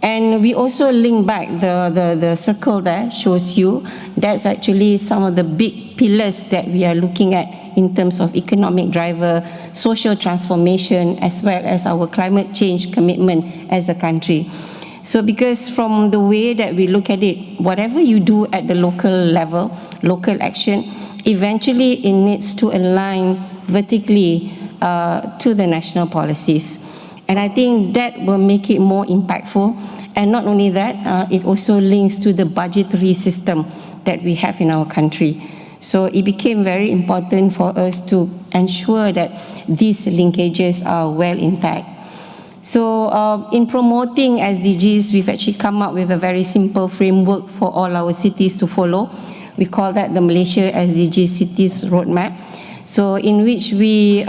And we also link back the circle there shows you that's actually some of the big pillars that we are looking at in terms of economic driver, social transformation, as well as our climate change commitment as a country. So because from the way that we look at it, whatever you do at the local level, local action, eventually it needs to align vertically to the national policies. And I think that will make it more impactful. And not only that, it also links to the budgetary system that we have in our country. So it became very important for us to ensure that these linkages are well intact. So in promoting SDGs, we've actually come up with a very simple framework for all our cities to follow. We call that the Malaysia SDG Cities Roadmap. So in which we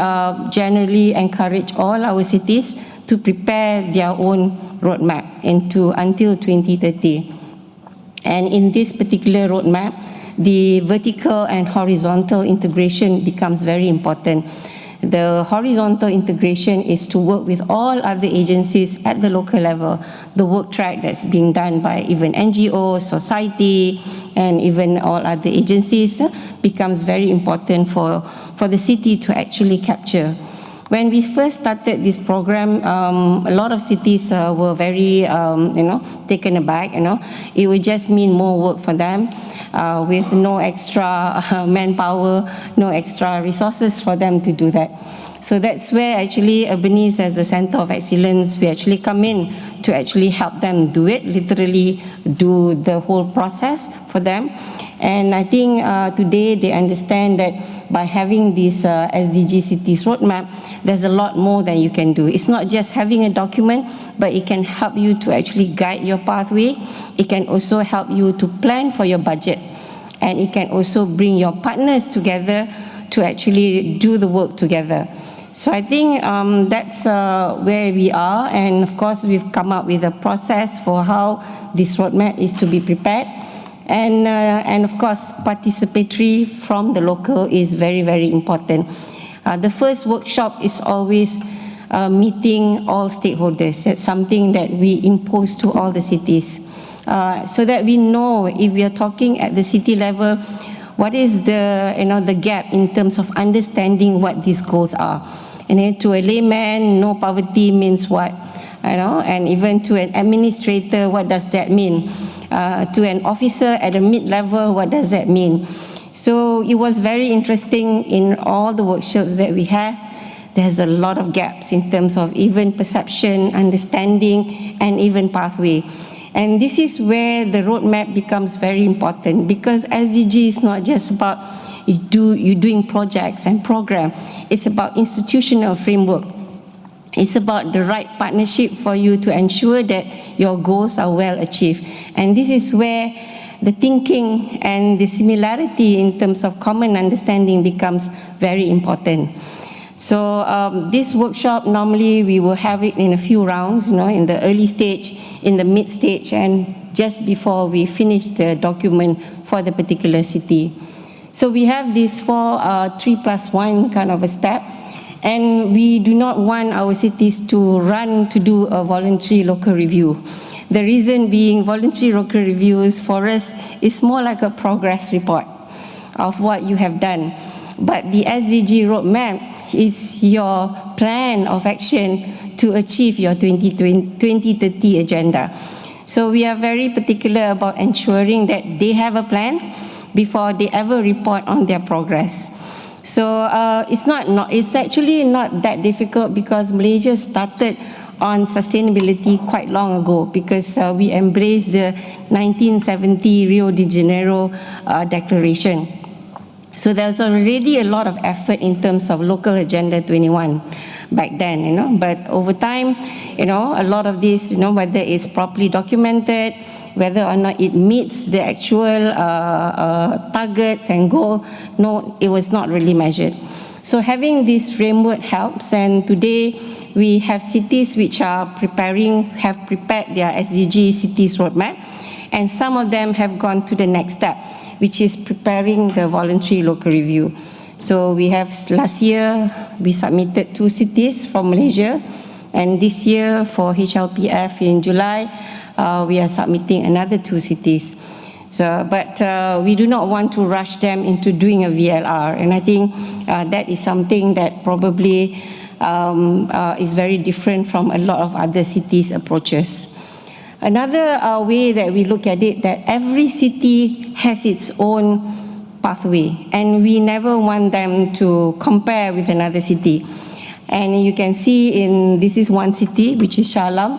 generally encourage all our cities to prepare their own roadmap until 2030. And in this particular roadmap, the vertical and horizontal integration becomes very important. The horizontal integration is to work with all other agencies at the local level. The work track that's being done by even NGOs, society, and even all other agencies becomes very important for the city to actually capture. When we first started this program, a lot of cities were very, taken aback. It would just mean more work for them, with no extra manpower, no extra resources for them to do that. So that's where actually Urbanice, as the Center of Excellence, we actually come in to actually help them do it, literally do the whole process for them. And I think today they understand that by having this SDG Cities Roadmap, there's a lot more that you can do. It's not just having a document, but it can help you to actually guide your pathway. It can also help you to plan for your budget. and it can also bring your partners together to actually do the work together. So I think that's where we are, and of course we've come up with a process for how this roadmap is to be prepared, and of course participatory from the local is very, very important. The first workshop is always meeting all stakeholders. That's something that we impose to all the cities, so that we know if we are talking at the city level, what is the gap in terms of understanding what these goals are. And then to a layman, no poverty means what, and even to an administrator, what does that mean? To an officer at a mid-level, what does that mean? So it was very interesting in all the workshops that we have. There's a lot of gaps in terms of even perception, understanding, and even pathway. And this is where the roadmap becomes very important, because SDG is not just about you doing projects and program. It's about institutional framework. It's about the right partnership for you to ensure that your goals are well achieved. And this is where the thinking and the similarity in terms of common understanding becomes very important. So this workshop, normally we will have it in a few rounds, in the early stage, in the mid stage, and just before we finish the document for the particular city. So we have this 3+1 kind of a step, and we do not want our cities to run to do a voluntary local review. The reason being, voluntary local reviews for us is more like a progress report of what you have done. But the SDG roadmap is your plan of action to achieve your 2030 agenda. So we are very particular about ensuring that they have a plan before they ever report on their progress. So it's actually not that difficult, because Malaysia started on sustainability quite long ago, because we embraced the 1970 Rio de Janeiro Declaration. So there's already a lot of effort in terms of local agenda 21 back then, but over time, a lot of this, whether it's properly documented, whether or not it meets the actual targets and goal, no, it was not really measured. So having this framework helps, and today we have cities which have prepared their SDG cities roadmap, and some of them have gone to the next step, which is preparing the voluntary local review. So we have, last year, we submitted 2 cities from Malaysia, and this year for HLPF in July, we are submitting another 2 cities. So, but we do not want to rush them into doing a VLR, and I think that is something that probably is very different from a lot of other cities' approaches. Another way that we look at it, that every city has its own pathway, and we never want them to compare with another city. And you can see this is one city, which is Shah Alam,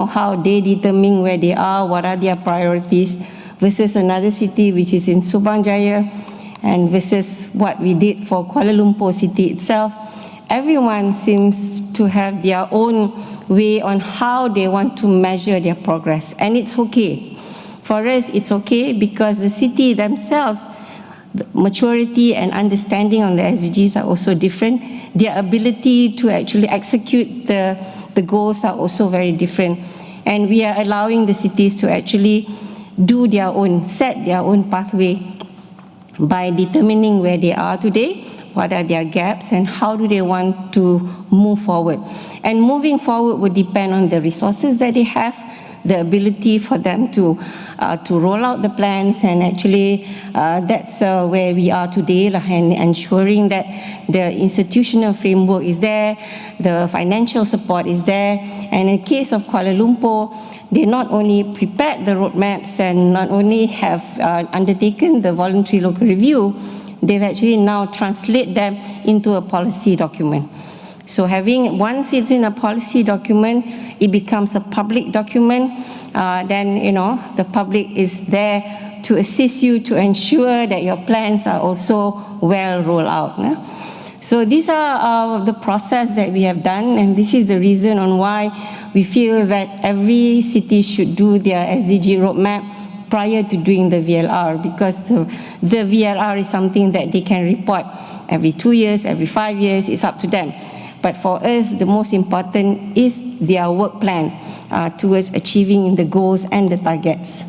how they determine where they are, what are their priorities, versus another city which is in Subang Jaya, and versus what we did for Kuala Lumpur city itself. Everyone seems to have their own way on how they want to measure their progress, and it's okay. For us, it's okay, because the city themselves, the maturity and understanding on the SDGs are also different. Their ability to actually execute the goals are also very different. And we are allowing the cities to actually set their own pathway by determining where they are today, what are their gaps, and how do they want to move forward. And moving forward would depend on the resources that they have, the ability for them to roll out the plans, and actually that's where we are today, and ensuring that the institutional framework is there, the financial support is there. And in the case of Kuala Lumpur, they not only prepared the roadmaps and not only have undertaken the voluntary local review, they've actually now translate them into a policy document. So once it's in a policy document, it becomes a public document. Then, the public is there to assist you to ensure that your plans are also well rolled out. So these are the process that we have done, and this is the reason on why we feel that every city should do their SDG roadmap prior to doing the VLR, because the VLR is something that they can report every 2 years, every 5 years, it's up to them. But for us, the most important is their work plan towards achieving the goals and the targets.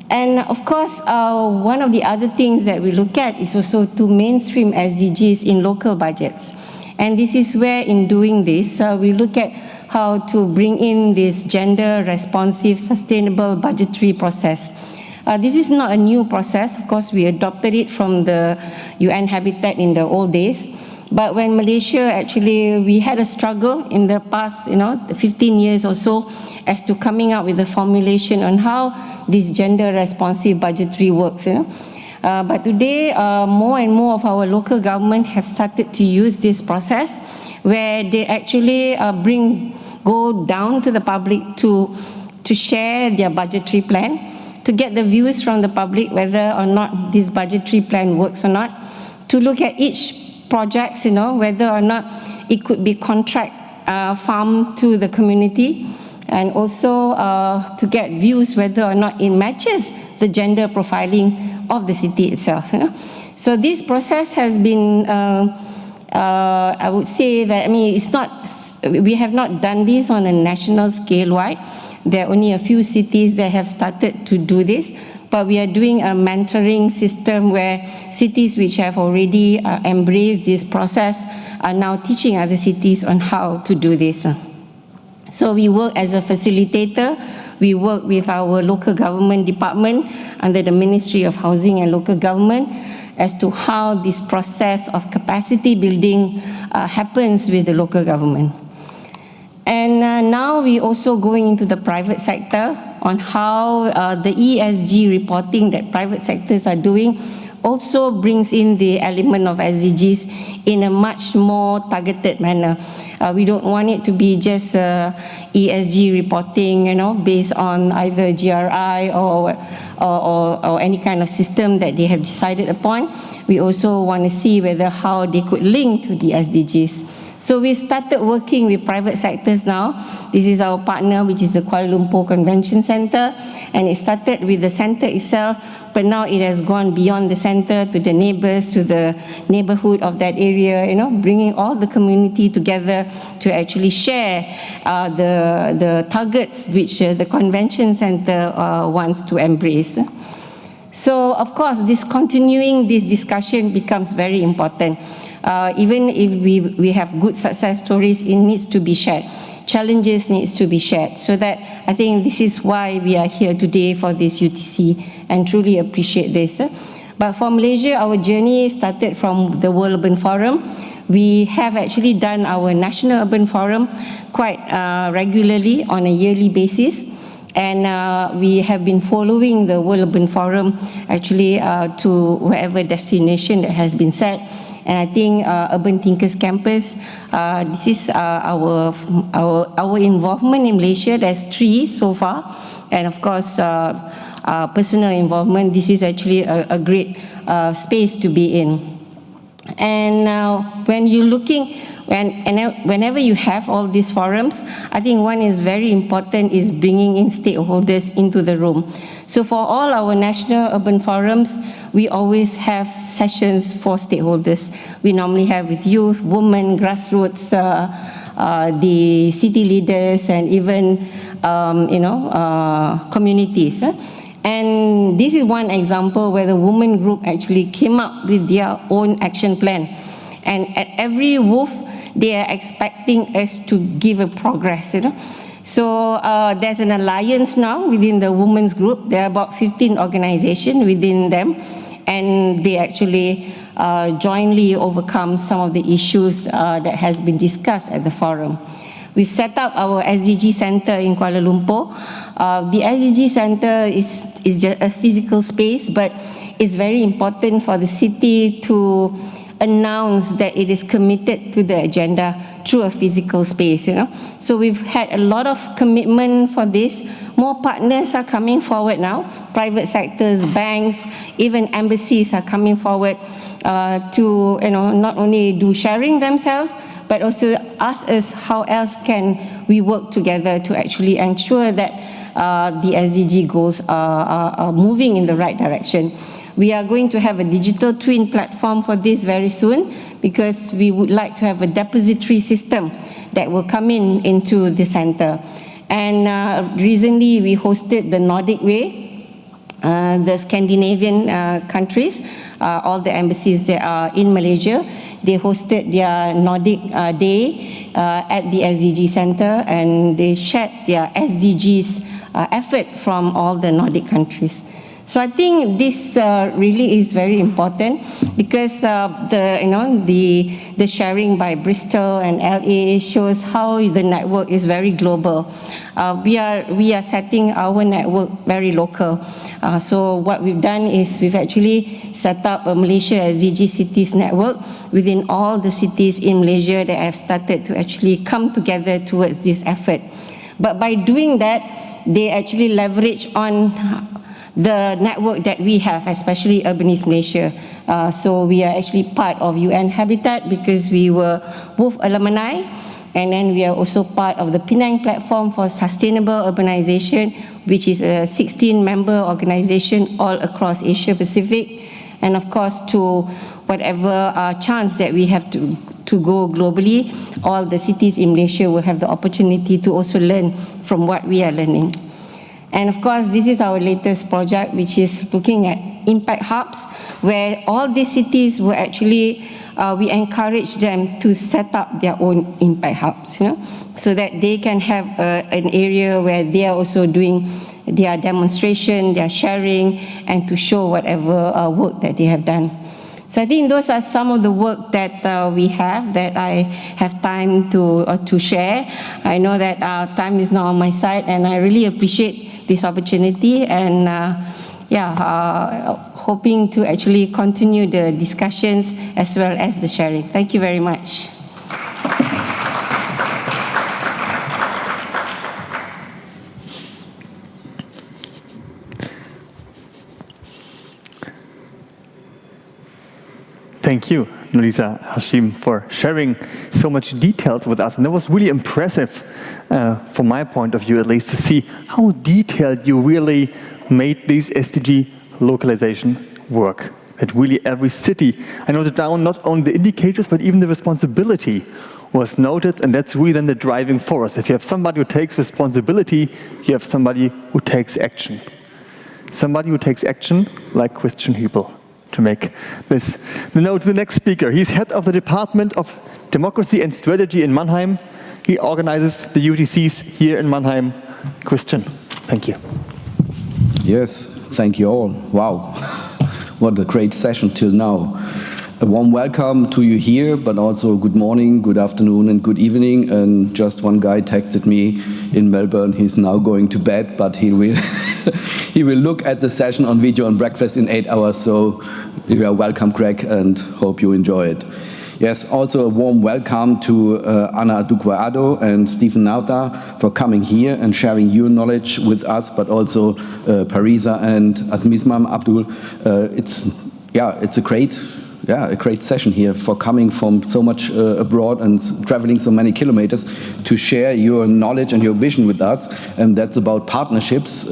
And of course, one of the other things that we look at is also to mainstream SDGs in local budgets. And this is where, in doing this, we look at how to bring in this gender-responsive, sustainable budgetary process. This is not a new process. Of course, we adopted it from the UN Habitat in the old days. But when Malaysia actually, we had a struggle in the past, 15 years or so, as to coming up with a formulation on how this gender-responsive budgetary works. But today, more and more of our local government have started to use this process, where they actually go down to the public to share their budgetary plan, to get the views from the public whether or not this budgetary plan works or not, to look at each projects, whether or not it could be contract farm to the community, and also to get views whether or not it matches the gender profiling of the city itself. So this process has been, I would say that, it's not, we have not done this on a national scale wide. There are only a few cities that have started to do this, but we are doing a mentoring system where cities which have already embraced this process are now teaching other cities on how to do this. So we work as a facilitator. We work with our local government department under the Ministry of Housing and Local Government as to how this process of capacity building happens with the local government. And now we're also going into the private sector on how the ESG reporting that private sectors are doing also brings in the element of SDGs in a much more targeted manner. We don't want it to be just ESG reporting, based on either GRI or any kind of system that they have decided upon. We also want to see whether how they could link to the SDGs. So we started working with private sectors now. This is our partner, which is the Kuala Lumpur Convention Center, and it started with the center itself, but now it has gone beyond the center to the neighbors, to the neighborhood of that area, bringing all the community together to actually share the targets which the convention center wants to embrace. So, of course, continuing this discussion becomes very important. Even if we have good success stories, it needs to be shared. Challenges needs to be shared. So that I think this is why we are here today for this UTC, and truly appreciate this. But for Malaysia, our journey started from the World Urban Forum. We have actually done our National Urban Forum quite regularly on a yearly basis. And we have been following the World Urban Forum actually to wherever destination that has been set. And I think Urban Thinkers Campus, this is our involvement in Malaysia. There's 3 so far. And of course, personal involvement, this is actually a great space to be in. And when you're looking, whenever you have all these forums, I think one is very important is bringing in stakeholders into the room. So for all our national urban forums, we always have sessions for stakeholders. We normally have with youth, women, grassroots, the city leaders, and even communities. And this is one example where the women group actually came up with their own action plan. And at every WOOF, they are expecting us to give a progress, So there's an alliance now within the women's group. There are about 15 organizations within them, and they actually jointly overcome some of the issues that has been discussed at the forum. We set up our SDG Center in Kuala Lumpur. The SDG Center is just a physical space, but it's very important for the city to announce that it is committed to the agenda through a physical space, So we've had a lot of commitment for this. More partners are coming forward now. Private sectors, banks, even embassies are coming forward to, not only do sharing themselves, but also ask us how else can we work together to actually ensure that the SDG goals are moving in the right direction. We are going to have a digital twin platform for this very soon, because we would like to have a depository system that will come into the center. And recently we hosted the Nordic Way, the Scandinavian countries, all the embassies that are in Malaysia, they hosted their Nordic Day at the SDG Center, and they shared their SDGs effort from all the Nordic countries. So I think this really is very important, because the sharing by Bristol and LA shows how the network is very global. We are setting our network very local. So what we've done is we've actually set up a Malaysia SDG Cities network within all the cities in Malaysia that have started to actually come together towards this effort. But by doing that, they actually leverage on the network that we have, especially Urbanice Malaysia. So we are actually part of UN Habitat, because we were both alumni, and then we are also part of the Penang Platform for Sustainable Urbanization, which is a 16-member organization all across Asia Pacific. And of course, to whatever chance that we have to go globally, all the cities in Malaysia will have the opportunity to also learn from what we are learning. And of course, this is our latest project, which is looking at impact hubs, where all these cities will actually, we encourage them to set up their own impact hubs, so that they can have an area where they are also doing their demonstration, their sharing, and to show whatever work that they have done. So I think those are some of the work that we have, that I have time to share. I know that time is not on my side, and I really appreciate this opportunity, and hoping to actually continue the discussions as well as the sharing. Thank you very much. Thank you, Nolisa Hashim, for sharing so much details with us. And that was really impressive, from my point of view at least, to see how detailed you really made these SDG localization work. That really every city, I noted down not only the indicators, but even the responsibility was noted, and that's really then the driving force. If you have somebody who takes responsibility, you have somebody who takes action. Somebody who takes action, like Christian Hubel, to make this. Now to the next speaker. He's head of the Department of Democracy and Strategy in Mannheim. He organizes the UTCs here in Mannheim. Christian, thank you. Yes, thank you all. Wow, what a great session till now. A warm welcome to you here, but also good morning, good afternoon, and good evening. And just one guy texted me in Melbourne. He's now going to bed, but he will he will look at the session on video and breakfast in 8 hours. So you are welcome, Greg, and hope you enjoy it. Yes, also a warm welcome to Ana Duquado and Stephen Nauta for coming here and sharing your knowledge with us, but also Parisa and Asmismam Abdul. It's a great session here for coming from so much abroad and traveling so many kilometers to share your knowledge and your vision with us. And that's about partnerships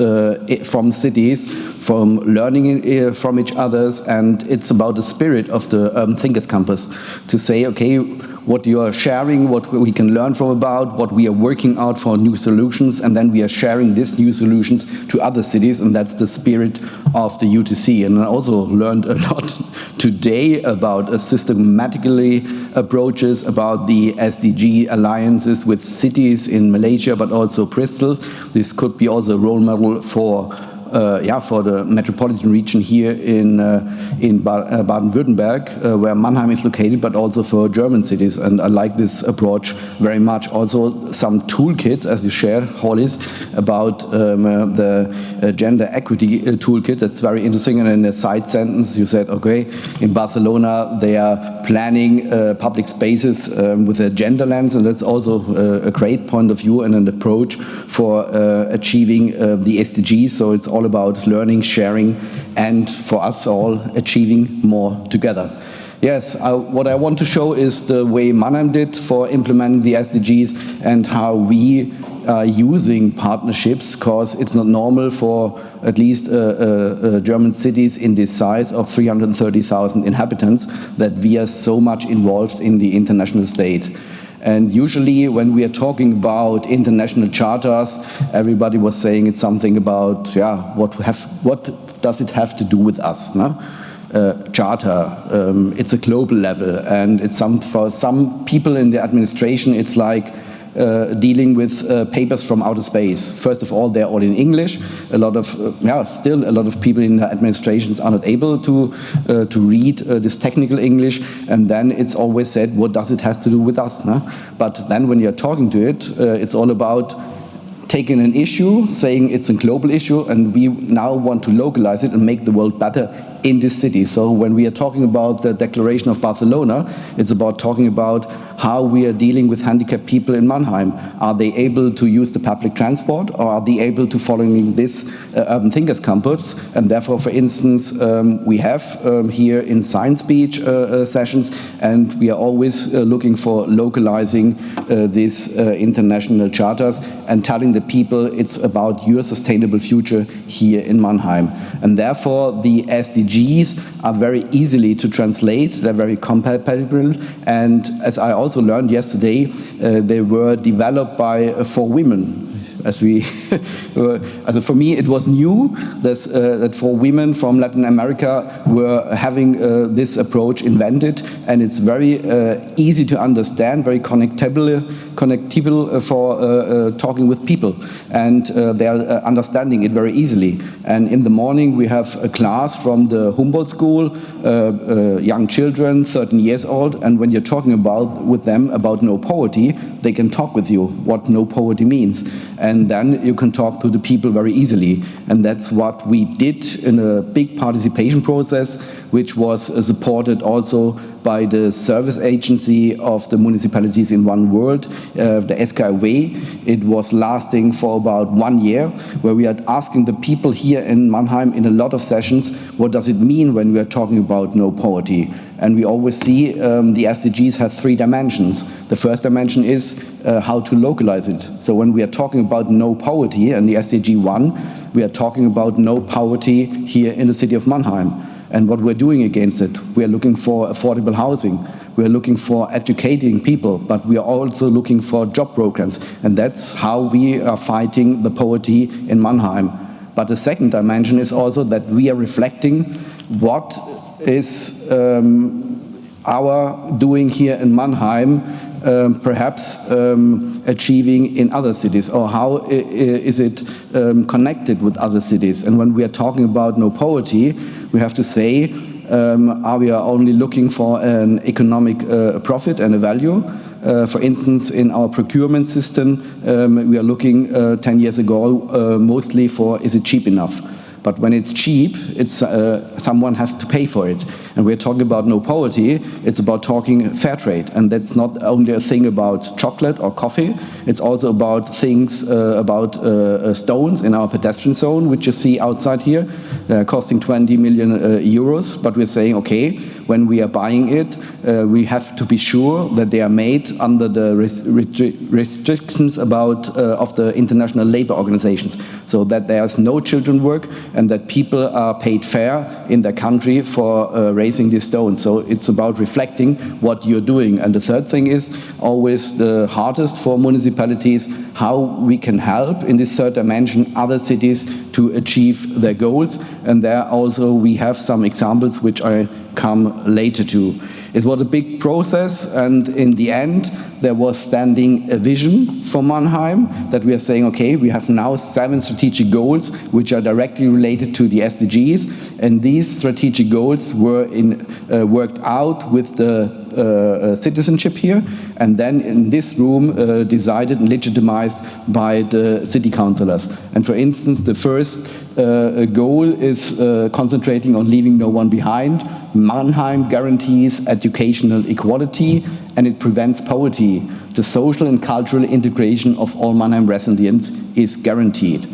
from cities, from learning from each other, and it's about the spirit of the Thinkers Campus to say, okay, what you are sharing, what we can learn from about, what we are working out for new solutions, and then we are sharing these new solutions to other cities, and that's the spirit of the UTC. And I also learned a lot today about systematically approaches about the SDG alliances with cities in Malaysia, but also Bristol. This could be also a role model for the metropolitan region here in Baden-Württemberg, where Mannheim is located, but also for German cities. And I like this approach very much. Also some toolkits, as you shared, Hollis, about the gender equity toolkit. That's very interesting. And in a side sentence, you said, okay, in Barcelona, they are planning public spaces with a gender lens, and that's also a great point of view and an approach for achieving the SDGs. So it's all about learning, sharing, and for us all, achieving more together. Yes, what I want to show is the way Mannheim did for implementing the SDGs and how we are using partnerships, because it's not normal for at least German cities in this size of 330,000 inhabitants that we are so much involved in the international state. And usually when we are talking about international charters, everybody was saying it's something about, yeah, what does it have to do with us? No? Charter, it's a global level, and it's for some people in the administration, it's like dealing with papers from outer space. First of all, they're all in English. A lot of, still a lot of people in the administrations are not able to read this technical English, and then it's always said, what does it have to do with us? No? But then when you're talking to it, it's all about taking an issue, saying it's a global issue, and we now want to localize it and make the world better in this city. So when we are talking about the Declaration of Barcelona, it's about talking about how we are dealing with handicapped people in Mannheim. Are they able to use the public transport, or are they able to following this Urban Thinkers Campus? And therefore, for instance, we have here in science speech sessions, and we are always looking for localizing these international charters and telling the people it's about your sustainable future here in Mannheim. And therefore, the SDGs are very easily to translate, they're very compatible, and as I also learned yesterday, they were developed by 4 women. As for me, it was new that 4 women from Latin America were having this approach invented, and it's very easy to understand, very connectable for talking with people, and they are understanding it very easily. And in the morning, we have a class from the Humboldt School, young children, 13 years old, and when you're talking with them about no poverty, they can talk with you what no poverty means. And then you can talk to the people very easily. And that's what we did in a big participation process, which was supported also by the service agency of the municipalities in one world, the SKW. It was lasting for about 1 year, where we are asking the people here in Mannheim in a lot of sessions, what does it mean when we are talking about no poverty? And we always see the SDGs have 3 dimensions. The first dimension is how to localize it. So when we are talking about no poverty and the SDG 1, we are talking about no poverty here in the city of Mannheim. And what we're doing against it, we are looking for affordable housing. We are looking for educating people, but we are also looking for job programs. And that's how we are fighting the poverty in Mannheim. But the second dimension is also that we are reflecting what is our doing here in Mannheim perhaps achieving in other cities, or how is it connected with other cities. And when we are talking about no poverty, we have to say, are we only looking for an economic profit and a value? For instance, in our procurement system, we are looking 10 years ago mostly for, is it cheap enough? But when it's cheap, it's someone has to pay for it. And we're talking about no poverty, it's about talking fair trade. And that's not only a thing about chocolate or coffee, it's also about things about stones in our pedestrian zone, which you see outside here, costing 20 million euros. But we're saying, okay, when we are buying it, we have to be sure that they are made under the restrictions of the international labor organizations, so that there's no children work, and that people are paid fair in their country for raising these stones. So it's about reflecting what you're doing. And the third thing is always the hardest for municipalities, how we can help in this third dimension other cities to achieve their goals. And there also we have some examples which I come later to. It was a big process, and in the end there was standing a vision for Mannheim that we are saying, okay, we have now 7 strategic goals which are directly related to the SDGs, and these strategic goals were worked out with the citizenship here, and then in this room decided and legitimized by the city councillors. And for instance, the first goal is concentrating on leaving no one behind. Mannheim guarantees educational equality, and it prevents poverty. The social and cultural integration of all Mannheim residents is guaranteed.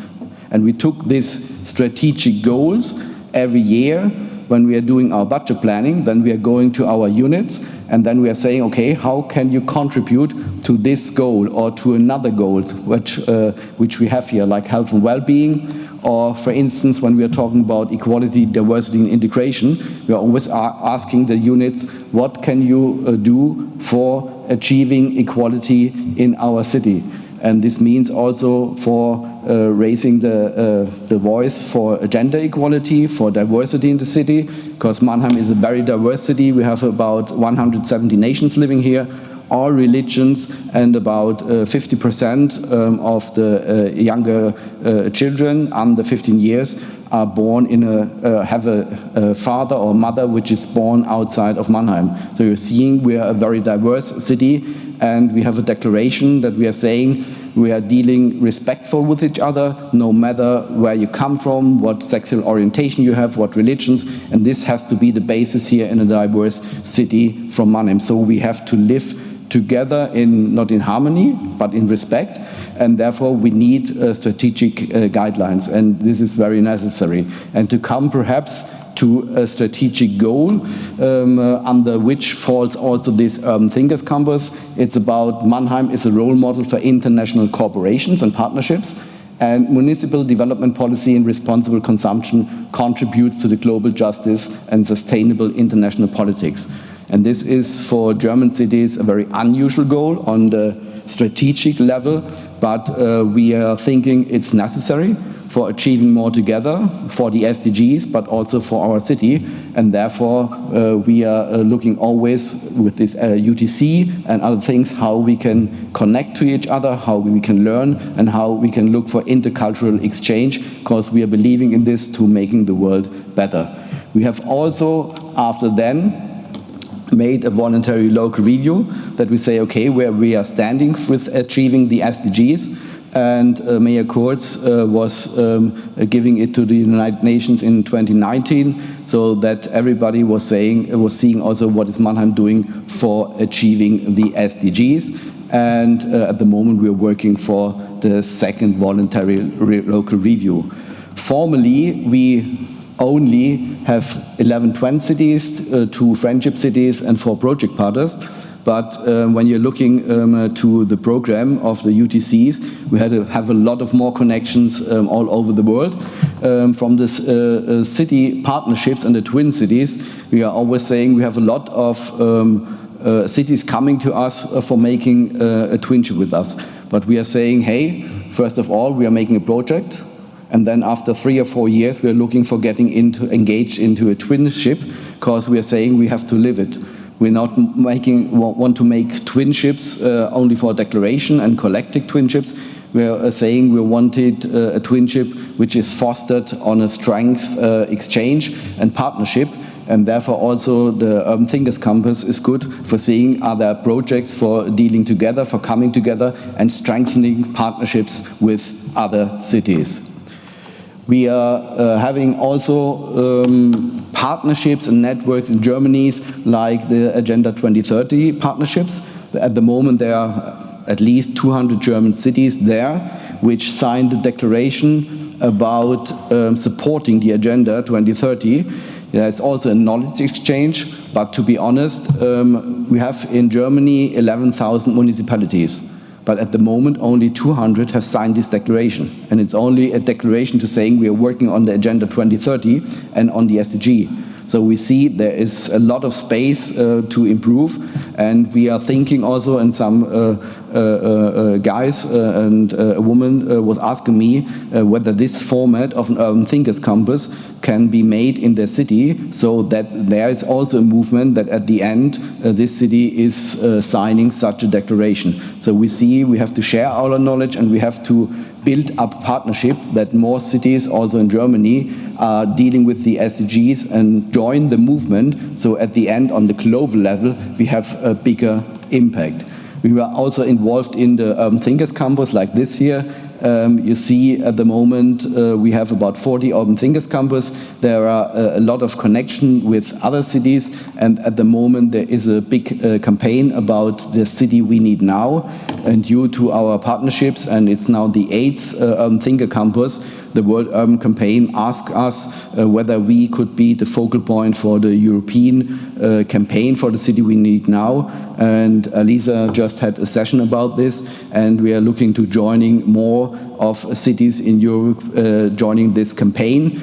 And we took these strategic goals every year when we are doing our budget planning, then we are going to our units, and then we are saying, okay, how can you contribute to this goal or to another goal, which we have here, like health and well-being, or for instance, when we are talking about equality, diversity, and integration, we are always asking the units, what can you do for achieving equality in our city? And this means also for raising the voice for gender equality, for diversity in the city, because Mannheim is a very diverse city. We have about 170 nations living here, all religions, and about 50% of the younger children under 15 years are born have a father or mother which is born outside of Mannheim. So you're seeing we are a very diverse city, and we have a declaration that we are saying we are dealing respectful with each other, no matter where you come from, what sexual orientation you have, what religions, and this has to be the basis here in a diverse city from Mannheim. So we have to live together not in harmony, but in respect, and therefore we need strategic guidelines, and this is very necessary. And to come perhaps to a strategic goal under which falls also this Thinkers Campus. It's about Mannheim is a role model for international corporations and partnerships, and municipal development policy and responsible consumption contributes to the global justice and sustainable international politics. And this is for German cities a very unusual goal on the strategic level, but we are thinking it's necessary for achieving more together for the SDGs, but also for our city. And therefore, we are looking always with this UTC and other things, how we can connect to each other, how we can learn, and how we can look for intercultural exchange, because we are believing in this to making the world better. We have also, after then, made a voluntary local review that we say, okay, where we are standing with achieving the SDGs. And Mayor Kurz was giving it to the United Nations in 2019, so that everybody was seeing also what is Mannheim doing for achieving the SDGs. And at the moment we are working for the second voluntary local review. Formally, we only have 11 twin cities, 2 friendship cities, and 4 project partners. But when you're looking to the program of the UTCs, we had to have a lot of more connections all over the world. From the city partnerships and the twin cities, we are always saying we have a lot of cities coming to us for making a twinship with us. But we are saying, hey, first of all, we are making a project. And then after 3 or 4 years, we are looking for getting engaged into a twinship, because we are saying we have to live it. We're not want to make twinships only for declaration and collective twinships. We are saying we wanted a twinship which is fostered on a strength exchange and partnership. And therefore also the Urban Thinkers Campus is good for seeing other projects for dealing together, for coming together and strengthening partnerships with other cities. We are having also partnerships and networks in Germany, like the Agenda 2030 partnerships. At the moment there are at least 200 German cities there which signed a declaration about supporting the Agenda 2030. There's also a knowledge exchange, but to be honest, we have in Germany 11,000 municipalities. But at the moment, only 200 have signed this declaration. And it's only a declaration to saying we are working on the Agenda 2030 and on the SDG. So we see there is a lot of space to improve. And we are thinking also, and some guys and a woman was asking me whether this format of an Urban Thinkers Campus can be made in their city, so that there is also a movement that at the end this city is signing such a declaration. So we see we have to share our knowledge, and we have to build up partnership that more cities also in Germany are dealing with the SDGs and join the movement. So at the end, on the global level, we have a bigger impact. We were also involved in the Urban Thinkers Campus like this here You see at the moment we have about 40 Urban Thinkers campus. There are a lot of connection with other cities, and at the moment there is a big campaign about the city we need now. And due to our partnerships, and it's now the 8th Urban Thinker campus, the World Urban Campaign asked us whether we could be the focal point for the European campaign for the city we need now. And Lisa just had a session about this, and we are looking to joining more of cities in Europe joining this campaign,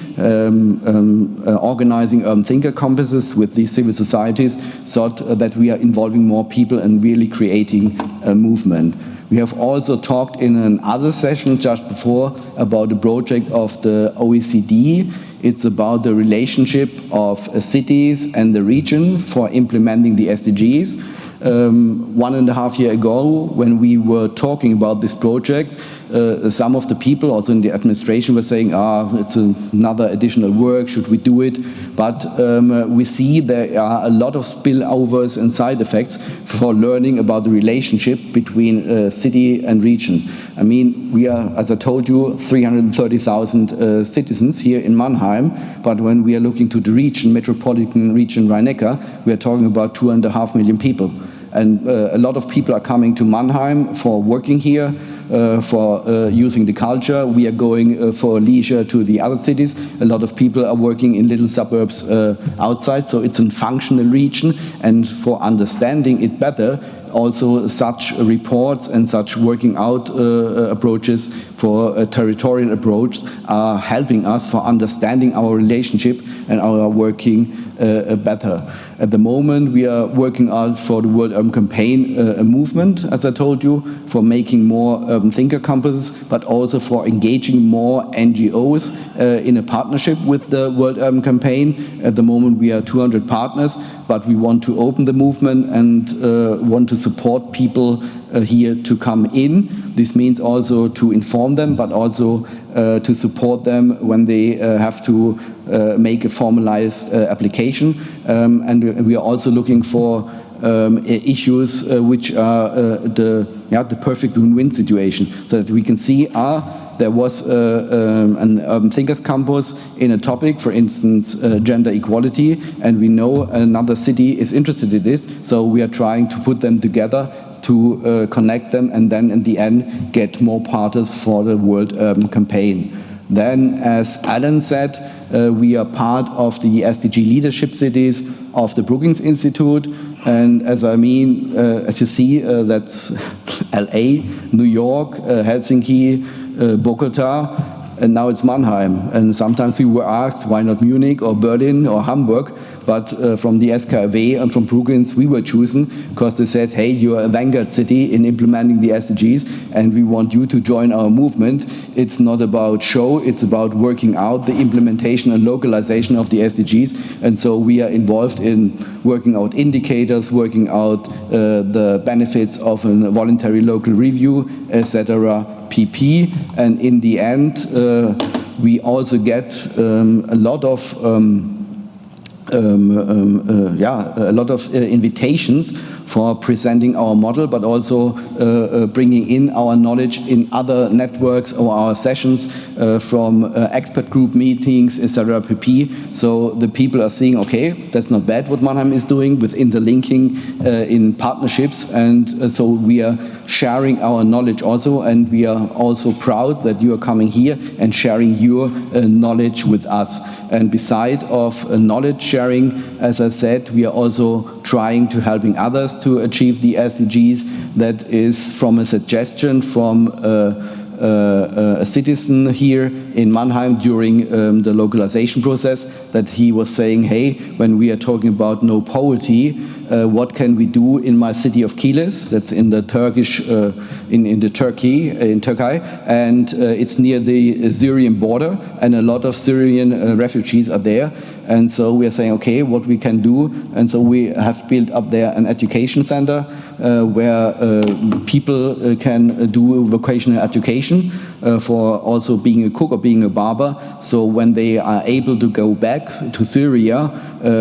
organizing Urban Thinker campuses with these civil societies, so that we are involving more people and really creating a movement. We have also talked in another session just before about the project of the OECD. It's about the relationship of cities and the region for implementing the SDGs. 1.5 years ago, when we were talking about this project, some of the people also in the administration were saying, it's another additional work, should we do it? But we see there are a lot of spillovers and side effects for learning about the relationship between city and region. I mean, we are, as I told you, 330,000 citizens here in Mannheim, but when we are looking to the region, metropolitan region Rhein-Neckar, we are talking about 2.5 million people. And a lot of people are coming to Mannheim for working here, for using the culture. We are going for leisure to the other cities. A lot of people are working in little suburbs outside, so it's a functional region. And for understanding it better, also such reports and such working out approaches for a territorial approach are helping us for understanding our relationship and our working better. At the moment we are working out for the World Urban Campaign a movement, as I told you, for making more urban thinker campuses, but also for engaging more NGOs in a partnership with the World Urban Campaign. At the moment we are 200 partners, but we want to open the movement and want to support people here to come in. This means also to inform them, but also to support them when they have to make a formalized application. And we are also looking for issues which are the perfect win-win situation, so that we can see there was an Urban Thinkers campus in a topic, for instance, gender equality, and we know another city is interested in this, so we are trying to put them together to connect them and then in the end get more partners for the World Urban Campaign. Then, as Alan said, we are part of the SDG leadership cities of the Brookings Institute, and as you see, that's LA, New York, Helsinki, Bogota, and now it's Mannheim. And sometimes we were asked, why not Munich or Berlin or Hamburg? But from the SKW and from Brookings, we were chosen because they said, hey, you're a vanguard city in implementing the SDGs, and we want you to join our movement. It's not about show, it's about working out the implementation and localization of the SDGs. And so we are involved in working out indicators, working out the benefits of a voluntary local review, etc., PP, and in the end, we also get a lot of invitations for presenting our model, but also bringing in our knowledge in other networks or our sessions from expert group meetings, etc. pp. So the people are seeing, okay, that's not bad what Mannheim is doing with interlinking in partnerships, and so we are sharing our knowledge also, and we are also proud that you are coming here and sharing your knowledge with us. And beside of knowledge sharing, as I said, we are also trying to helping others to achieve the SDGs. That is from a suggestion from a citizen here in Mannheim during the localization process, that he was saying, hey, when we are talking about no poverty, what can we do in my city of Kilis? That's in the Turkish, in Turkey, and it's near the Syrian border, and a lot of Syrian refugees are there. And so we are saying, okay, what we can do, and so we have built up there an education center where people can do vocational education. education for also being a cook or being a barber. So when they are able to go back to Syria,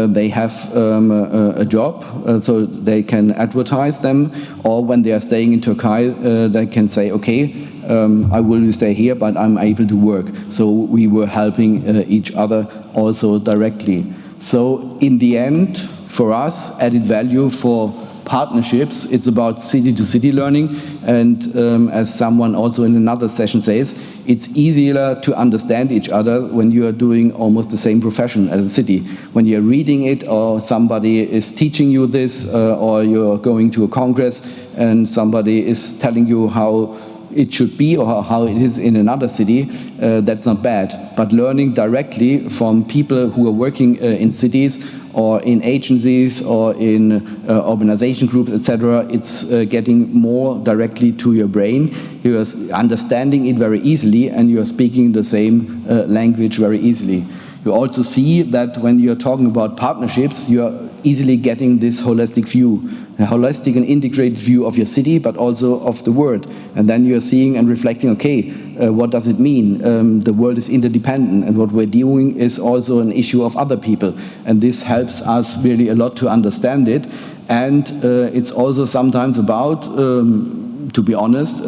they have a job, so they can advertise them. Or when they are staying in Turkey, they can say, okay, I will stay here, but I'm able to work. So we were helping each other also directly. So in the end, for us, added value for partnerships, it's about city-to-city learning, and as someone also in another session says, it's easier to understand each other when you are doing almost the same profession as a city. When you're reading it, or somebody is teaching you this, or you're going to a congress and somebody is telling you how it should be or how it is in another city, that's not bad. But learning directly from people who are working in cities or in agencies or in organization groups, etc., it's getting more directly to your brain. You are understanding it very easily, and you are speaking the same language very easily. You also see that when you're talking about partnerships, you're easily getting this holistic view, a holistic and integrated view of your city, but also of the world. And then you're seeing and reflecting, okay, what does it mean? The world is interdependent, and what we're doing is also an issue of other people. And this helps us really a lot to understand it. And it's also sometimes about, to be honest,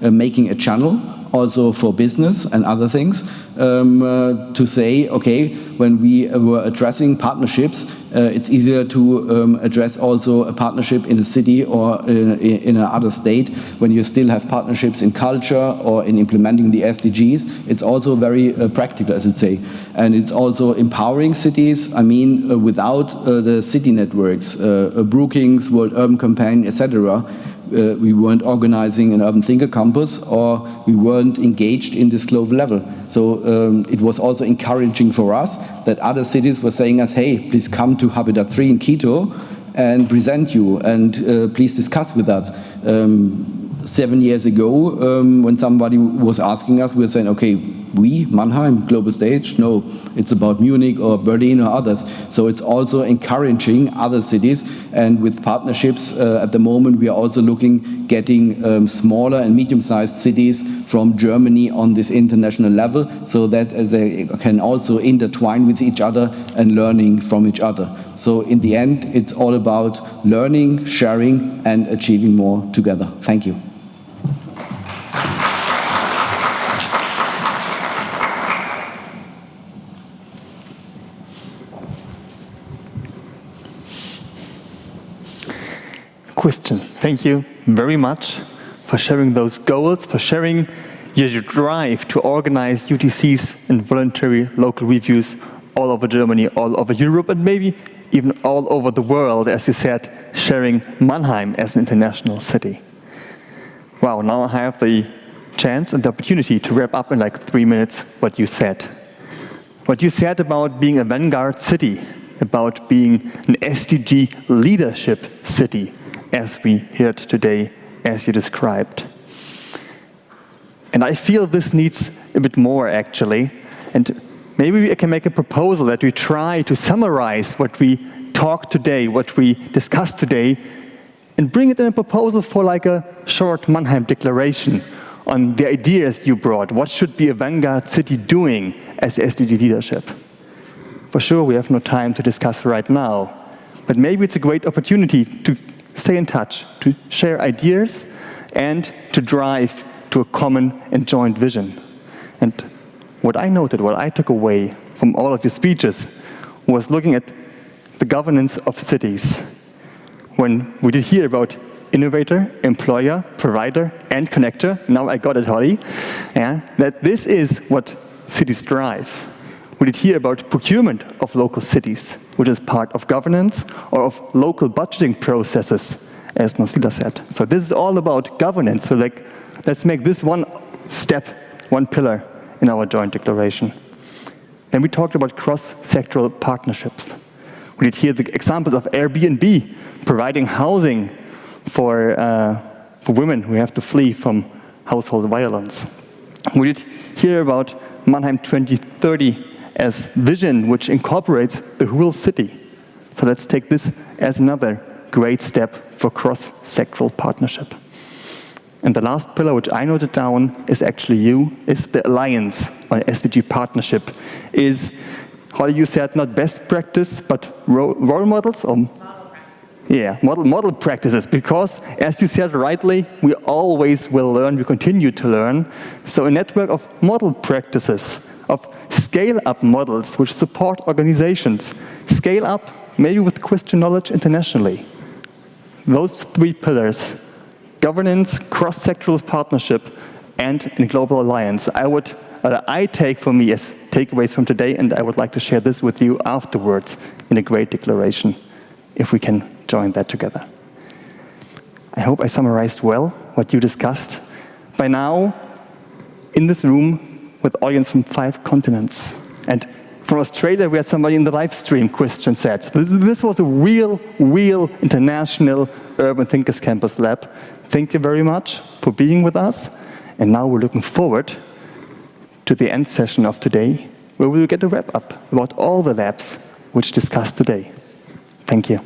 making a channel also for business and other things, to say, okay, when we were addressing partnerships, it's easier to address also a partnership in a city or in another state. When you still have partnerships in culture or in implementing the SDGs, it's also very practical, as I say. And it's also empowering cities. I mean, without the city networks, Brookings, World Urban Campaign, etc., we weren't organizing an Urban Thinker Campus, or we weren't engaged in this global level. So it was also encouraging for us that other cities were saying us, hey, please come to Habitat 3 in Quito and present you, and please discuss with us. 7 years ago, when somebody was asking us, we were saying, okay, we, Mannheim, global stage? No, it's about Munich or Berlin or others. So it's also encouraging other cities, and with partnerships at the moment, we are also getting smaller and medium-sized cities from Germany on this international level, so that they can also intertwine with each other and learning from each other. So in the end, it's all about learning, sharing, and achieving more together. Thank you. Question. Thank you very much for sharing those goals, for sharing your drive to organize UTCs and voluntary local reviews all over Germany, all over Europe, and maybe even all over the world, as you said, sharing Mannheim as an international city. Wow, now I have the chance and the opportunity to wrap up in like 3 minutes what you said. What you said about being a vanguard city, about being an SDG leadership city, as we heard today, as you described. And I feel this needs a bit more, actually. And maybe I can make a proposal that we try to summarize what we talked today, what we discussed today, and bring it in a proposal for like a short Mannheim declaration on the ideas you brought. What should be a vanguard city doing as SDG leadership? For sure, we have no time to discuss right now, but maybe it's a great opportunity to stay in touch, to share ideas, and to drive to a common and joint vision. And what I noted, what I took away from all of your speeches, was looking at the governance of cities. When we did hear about innovator, employer, provider, and connector, now I got it, Holly, that this is what cities drive. We did hear about procurement of local cities, which is part of governance, or of local budgeting processes, as Nosila said. So this is all about governance. So let's make this one step, one pillar in our joint declaration. Then we talked about cross-sectoral partnerships. We did hear the examples of Airbnb providing housing for women who have to flee from household violence. We did hear about Mannheim 2030 as vision, which incorporates the whole city. So let's take this as another great step for cross-sectoral partnership. And the last pillar, which I noted down, is actually is the alliance or SDG partnership. Is, how you said, not best practice, but role models? Or yeah, model practices, because as you said rightly, we always will learn, we continue to learn. So a network of model practices, of scale-up models which support organizations. Scale up, maybe with Christian knowledge internationally. Those three pillars, governance, cross-sectoral partnership, and a global alliance, I take for me as takeaways from today, and I would like to share this with you afterwards in a great declaration, if we can join that together. I hope I summarized well what you discussed. By now, in this room, with audience from 5 continents, and from Australia, we had somebody in the live stream, Christian said. This was a real international Urban Thinkers Campus Lab. Thank you very much for being with us. And now we're looking forward to the end session of today, where we will get a wrap up about all the labs which discussed today. Thank you.